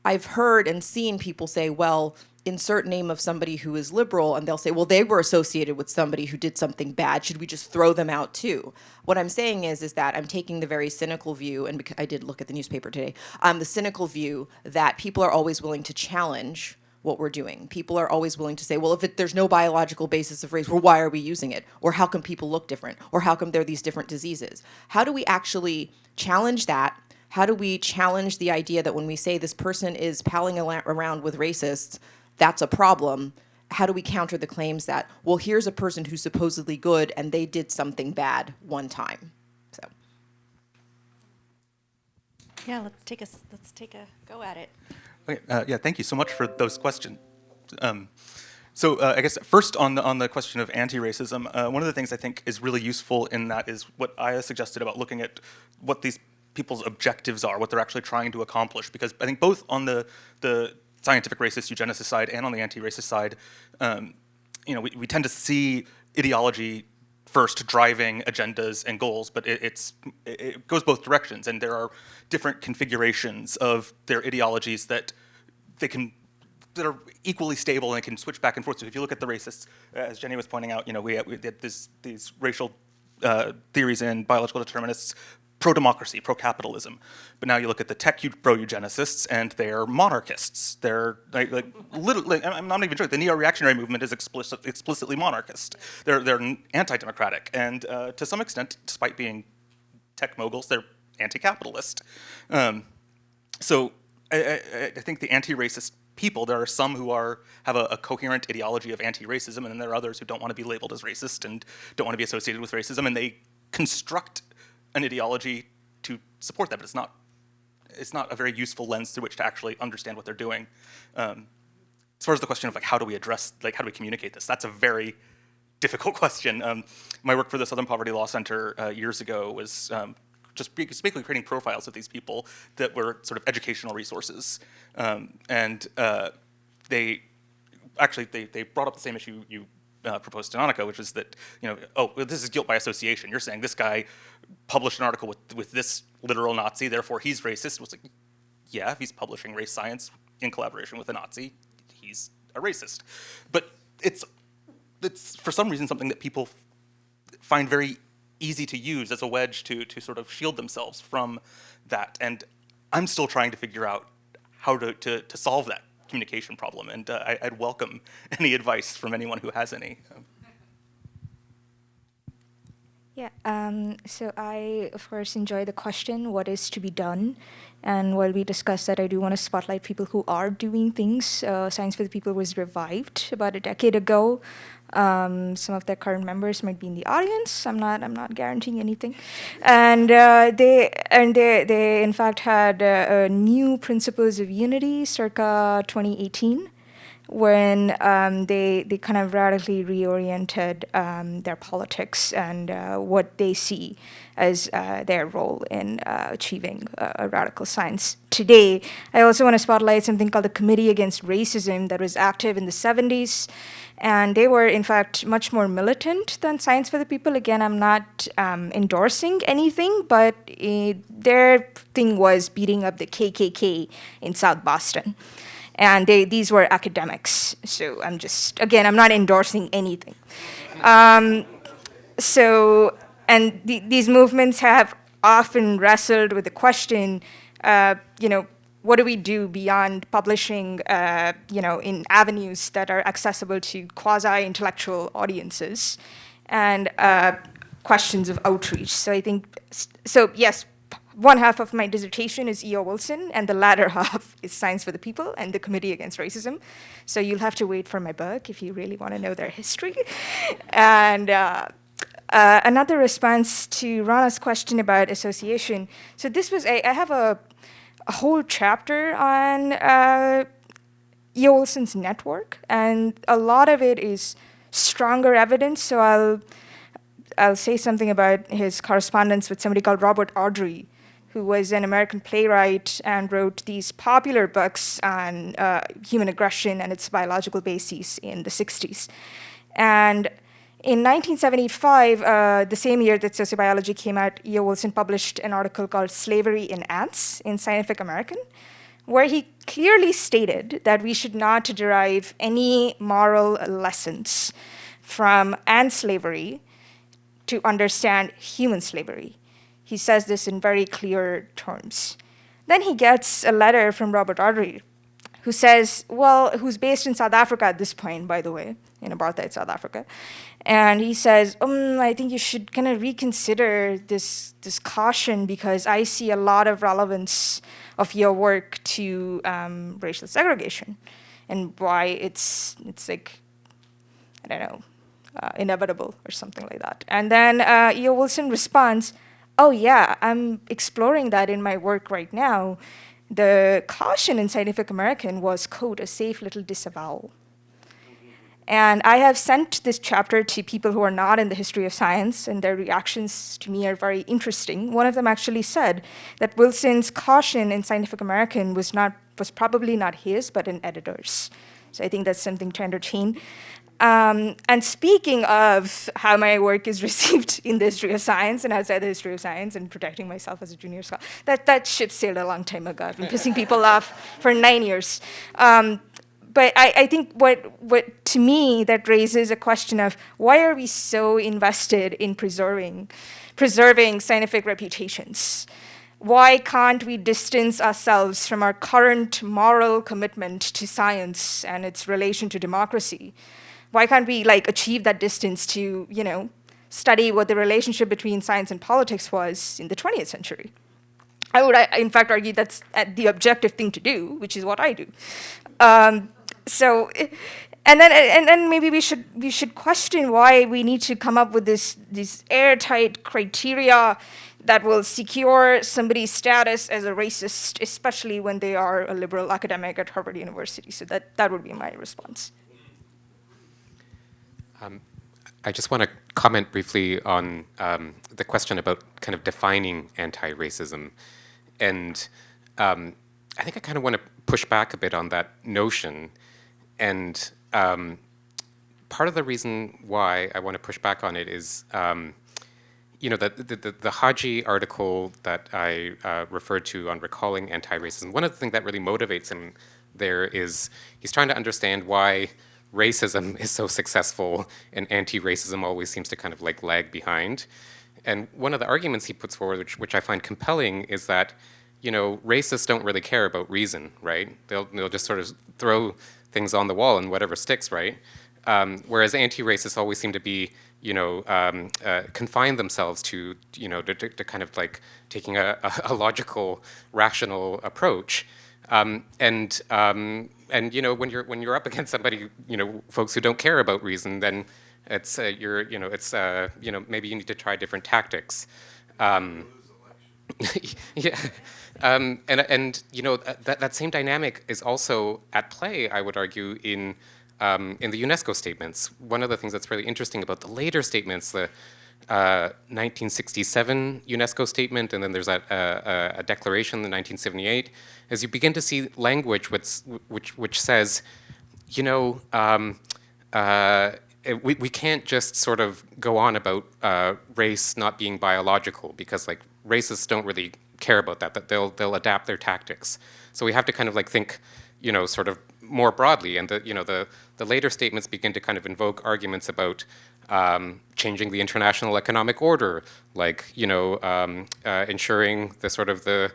I've heard and seen people say, well, insert name of somebody who is liberal, and they'll say, well, they were associated with somebody who did something bad. Should we just throw them out too? What I'm saying is that I'm taking the very cynical view, and because I did look at the newspaper today, the cynical view that people are always willing to challenge what we're doing. People are always willing to say, well, if there's no biological basis of race, well, why are we using it? Or how come people look different? Or how come there are these different diseases? How do we actually challenge that? How do we challenge the idea that when we say this person is palling around with racists, that's a problem? How do we counter the claims that, well, here's a person who's supposedly good and they did something bad one time? So. Yeah, let's take a go at it. Okay, yeah, thank you so much for those questions. So I guess first on the question of anti-racism, one of the things I think is really useful in that is what Ayah suggested about looking at what these people's objectives are, what they're actually trying to accomplish. Because I think both on the scientific racist eugenicist side and on the anti-racist side, we tend to see ideology first driving agendas and goals, but it goes both directions, and there are different configurations of their ideologies that are equally stable and can switch back and forth. So if you look at the racists, as Jenny was pointing out, we had these racial theories in biological determinists, pro-democracy, pro-capitalism. But now you look at the tech pro-eugenicists, and they're monarchists. They're literally, I'm not even joking, the neo-reactionary movement is explicitly monarchist. They're anti-democratic, and to some extent, despite being tech moguls, they're anti-capitalist. So I think the anti-racist people, there are some who have a coherent ideology of anti-racism, and then there are others who don't want to be labeled as racist and don't want to be associated with racism, and they construct an ideology to support that, but it's not a very useful lens through which to actually understand what they're doing. As far as the question of how do we communicate this, that's a very difficult question. My work for the Southern Poverty Law Center years ago was just basically creating profiles of these people that were sort of educational resources. And they brought up the same issue you proposed to Nayanika, which is that, this is guilt by association. You're saying this guy published an article with this literal Nazi, therefore he's racist. It was like, yeah, if he's publishing race science in collaboration with a Nazi, he's a racist. But it's for some reason something that people find very easy to use as a wedge to sort of shield themselves from that. And I'm still trying to figure out how to solve that communication problem, and I'd welcome any advice from anyone who has any. Yeah, so I, of course, enjoy the question, what is to be done? And while we discussed that, I do want to spotlight people who are doing things. Science for the People was revived about a decade ago. Some of their current members might be in the audience. I'm not guaranteeing anything. And they in fact had new Principles of Unity circa 2018, when they kind of radically reoriented their politics and what they see as their role in achieving a radical science. Today, I also want to spotlight something called the Committee Against Racism that was active in the 70s. And they were, in fact, much more militant than Science for the People. Again, I'm not endorsing anything, but their thing was beating up the KKK in South Boston. And these were academics. So I'm not endorsing anything. These movements have often wrestled with the question, what do we do beyond publishing, in avenues that are accessible to quasi-intellectual audiences, and questions of outreach. So I think, yes, one half of my dissertation is E.O. Wilson, and the latter half is Science for the People and the Committee Against Racism. So you'll have to wait for my book if you really want to know their history. And another response to Rana's question about association. So this was, I have a whole chapter on E.O. Wilson's network, and a lot of it is stronger evidence. So I'll say something about his correspondence with somebody called Robert Audrey, who was an American playwright and wrote these popular books on human aggression and its biological bases in the 60s. And in 1975, the same year that Sociobiology came out, E.O. Wilson published an article called Slavery in Ants in Scientific American, where he clearly stated that we should not derive any moral lessons from ant slavery to understand human slavery. He says this in very clear terms. Then he gets a letter from Robert Audrey, who says, well, who's based in South Africa at this point, by the way, in apartheid South Africa. And he says, I think you should kind of reconsider this caution, because I see a lot of relevance of your work to racial segregation and why it's like, I don't know, inevitable or something like that. And then E.O. Wilson responds, oh yeah, I'm exploring that in my work right now. The caution in Scientific American was, quote, a safe little disavowal. And I have sent this chapter to people who are not in the history of science, and their reactions to me are very interesting. One of them actually said that Wilson's caution in Scientific American was probably not his, but an editor's. So I think that's something to entertain. And speaking of how my work is received in the history of science and outside the history of science and protecting myself as a junior scholar, that ship sailed a long time ago. I've been pissing people off for 9 years. But I think what to me that raises a question of why are we so invested in preserving scientific reputations? Why can't we distance ourselves from our current moral commitment to science and its relation to democracy? Why can't we achieve that distance to, study what the relationship between science and politics was in the 20th century? I would, in fact, argue that's the objective thing to do, which is what I do. And then maybe we should question why we need to come up with these airtight criteria that will secure somebody's status as a racist, especially when they are a liberal academic at Harvard University. So that would be my response. I just want to comment briefly on the question about kind of defining anti-racism. And I think I kind of want to push back a bit on that notion. And part of the reason why I want to push back on it is, the Haji article that I referred to on recalling anti-racism, one of the things that really motivates him there is he's trying to understand why racism is so successful and anti-racism always seems to kind of lag behind. And one of the arguments he puts forward, which I find compelling, is that racists don't really care about reason, right? They'll just sort of throw things on the wall and whatever sticks, right? Whereas anti-racists always seem to be confine themselves to to kind of taking a logical, rational approach. And when you're up against somebody, folks who don't care about reason, then it's maybe you need to try different tactics. Yeah, that same dynamic is also at play, I would argue, in the UNESCO statements. One of the things that's really interesting about the later statements, the 1967 UNESCO statement, and then there's a declaration in 1978, as you begin to see language which says, we can't just sort of go on about race not being biological, because racists don't really care about that they'll adapt their tactics. So we have to kind of think, sort of more broadly, and the later statements begin to kind of invoke arguments about changing the international economic order, ensuring the sort of the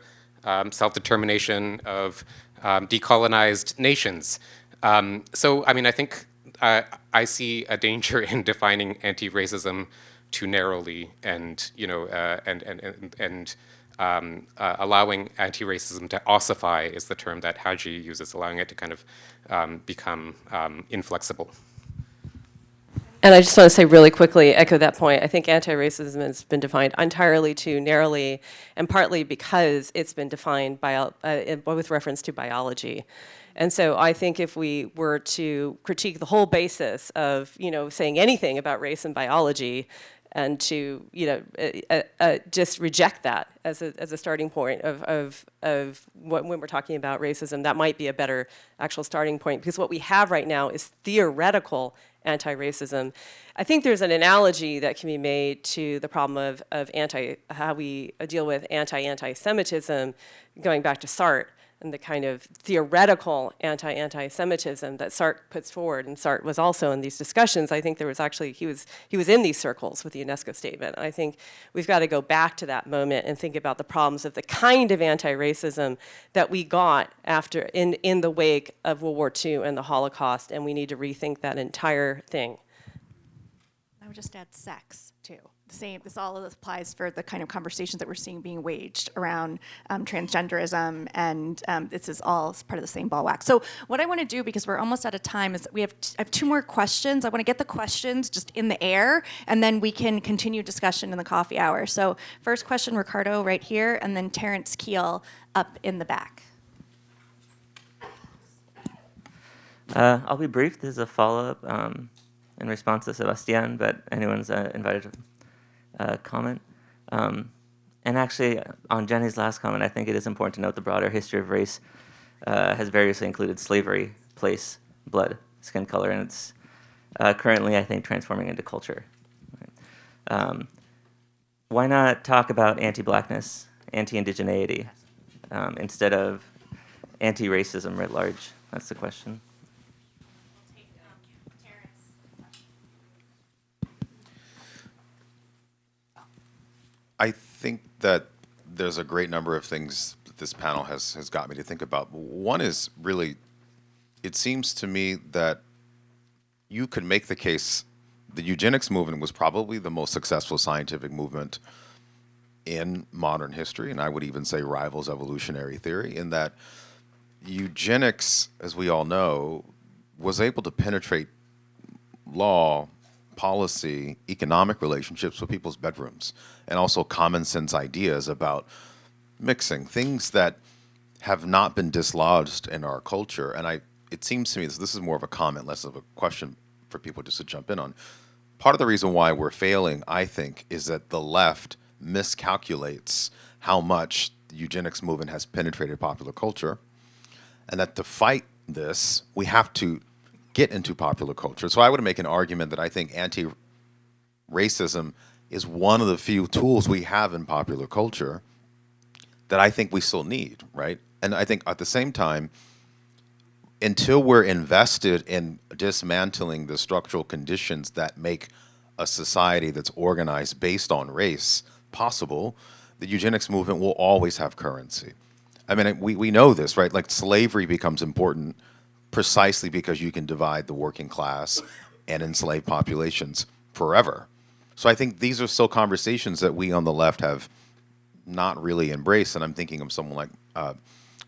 self-determination of decolonized nations. So, I mean, I think I see a danger in defining anti-racism too narrowly, and allowing anti-racism to ossify is the term that Haji uses, allowing it to kind of become inflexible. And I just want to say really quickly, echo that point. I think anti-racism has been defined entirely too narrowly, and partly because it's been defined with reference to biology. And so I think if we were to critique the whole basis of, saying anything about race and biology, and to, just reject that as a starting point of when we're talking about racism, that might be a better actual starting point, because what we have right now is theoretical anti-racism. I think there's an analogy that can be made to the problem of how we deal with anti-Semitism, going back to Sartre, and the kind of theoretical anti-Semitism that Sartre puts forward. And Sartre was also in these discussions. I think there was actually, he was in these circles with the UNESCO statement. I think we've got to go back to that moment and think about the problems of the kind of anti-racism that we got after, in the wake of World War II and the Holocaust, and we need to rethink that entire thing. I would just add sex, too. This all applies for the kind of conversations that we're seeing being waged around transgenderism, and this is all part of the same ball wax. So what I want to do, because we're almost out of time, is I have two more questions. I want to get the questions just in the air, and then we can continue discussion in the coffee hour. So first question, Ricardo, right here, and then Terrence Keel up in the back. I'll be brief. This is a follow-up in response to Sebastián, but anyone's invited to comment. And actually, on Jenny's last comment, I think it is important to note the broader history of race has variously included slavery, place, blood, skin color, and it's currently, I think, transforming into culture. Right? Why not talk about anti-blackness, anti-indigeneity, instead of anti-racism writ large? That's the question. I think that there's a great number of things that this panel has got me to think about. One is really, it seems to me that you could make the case the eugenics movement was probably the most successful scientific movement in modern history, and I would even say rivals evolutionary theory, in that eugenics, as we all know, was able to penetrate law, policy, economic relationships with people's bedrooms, and also common sense ideas about mixing things that have not been dislodged in our culture. And it seems to me this is more of a comment, less of a question for people just to jump in on. Part of the reason why we're failing, I think, is that the left miscalculates how much the eugenics movement has penetrated popular culture, and that to fight this, we have to get into popular culture. So I would make an argument that I think anti-racism is one of the few tools we have in popular culture that I think we still need, right? And I think at the same time, until we're invested in dismantling the structural conditions that make a society that's organized based on race possible, the eugenics movement will always have currency. I mean, we know this, right? Like slavery becomes important precisely because you can divide the working class and enslaved populations forever. So I think these are still conversations that we on the left have not really embraced. And I'm thinking of someone like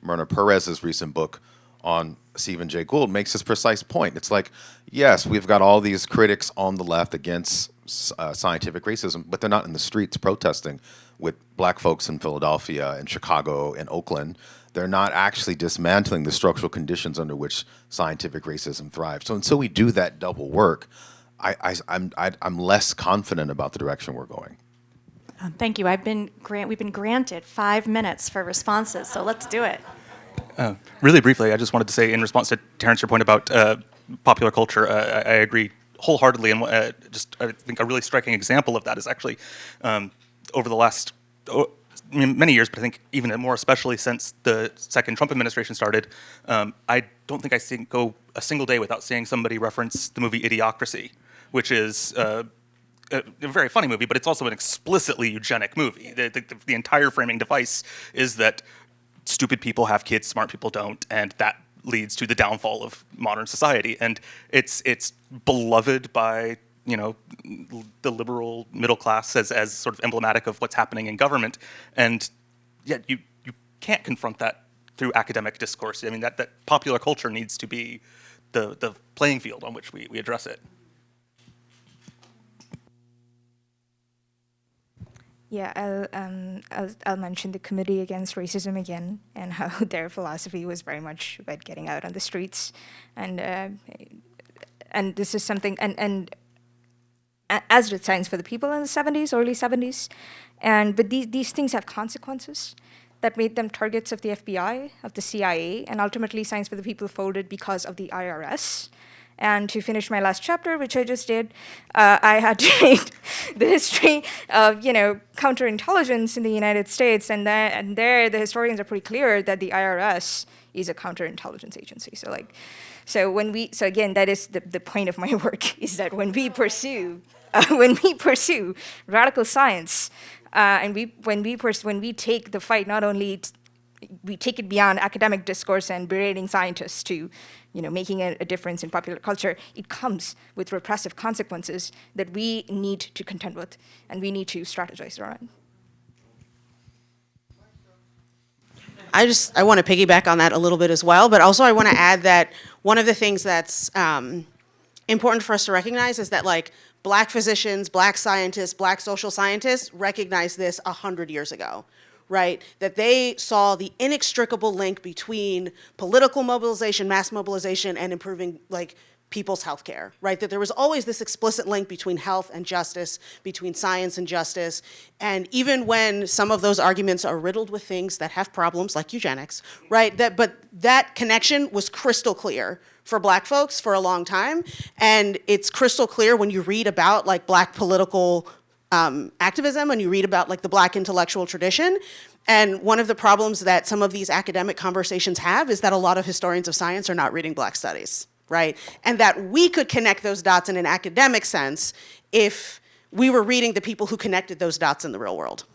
Myrna Perez's recent book on Stephen Jay Gould makes this precise point. It's like, yes, we've got all these critics on the left against scientific racism, but they're not in the streets protesting with black folks in Philadelphia and Chicago and Oakland. They're not actually dismantling the structural conditions under which scientific racism thrives. So until we do that double work, I'm less confident about the direction we're going. Thank you. We've been granted 5 minutes for responses, so let's do it. Really briefly, I just wanted to say in response to Terrence, your point about popular culture, I agree wholeheartedly. And I think a really striking example of that is actually over the last many years, but I think even more especially since the second Trump administration started, I don't think I go a single day without seeing somebody reference the movie Idiocracy, which is a very funny movie, but it's also an explicitly eugenic movie. The entire framing device is that stupid people have kids, smart people don't, and that leads to the downfall of modern society. And it's beloved by the liberal middle class as sort of emblematic of what's happening in government. And yet you can't confront that through academic discourse. I mean, that popular culture needs to be the playing field on which we address it. Yeah, I'll mention the Committee Against Racism again, and how their philosophy was very much about getting out on the streets, and this is something, and as did Science for the People in the 70s, early 70s, but these things have consequences that made them targets of the FBI, of the CIA, and ultimately Science for the People folded because of the IRS. And to finish my last chapter, which I just did, I had to read the history of, counterintelligence in the United States, and there the historians are pretty clear that the IRS is a counterintelligence agency. So again, that is the point of my work, is that when we pursue radical science, and when we take the fight, not only we take it beyond academic discourse and berating scientists to, making a difference in popular culture, it comes with repressive consequences that we need to contend with, and we need to strategize around. I want to piggyback on that a little bit as well, but also I want to add that one of the things that's important for us to recognize is that, like, Black physicians, Black scientists, Black social scientists recognized this 100 years ago, right? That they saw the inextricable link between political mobilization, mass mobilization, and improving, like, people's health care, right? That there was always this explicit link between health and justice, between science and justice. And even when some of those arguments are riddled with things that have problems, like eugenics, right? But that connection was crystal clear for Black folks for a long time. And it's crystal clear when you read about, like, Black political activism, and you read about, like, the Black intellectual tradition. And one of the problems that some of these academic conversations have is that a lot of historians of science are not reading Black studies, right? And that we could connect those dots in an academic sense if we were reading the people who connected those dots in the real world.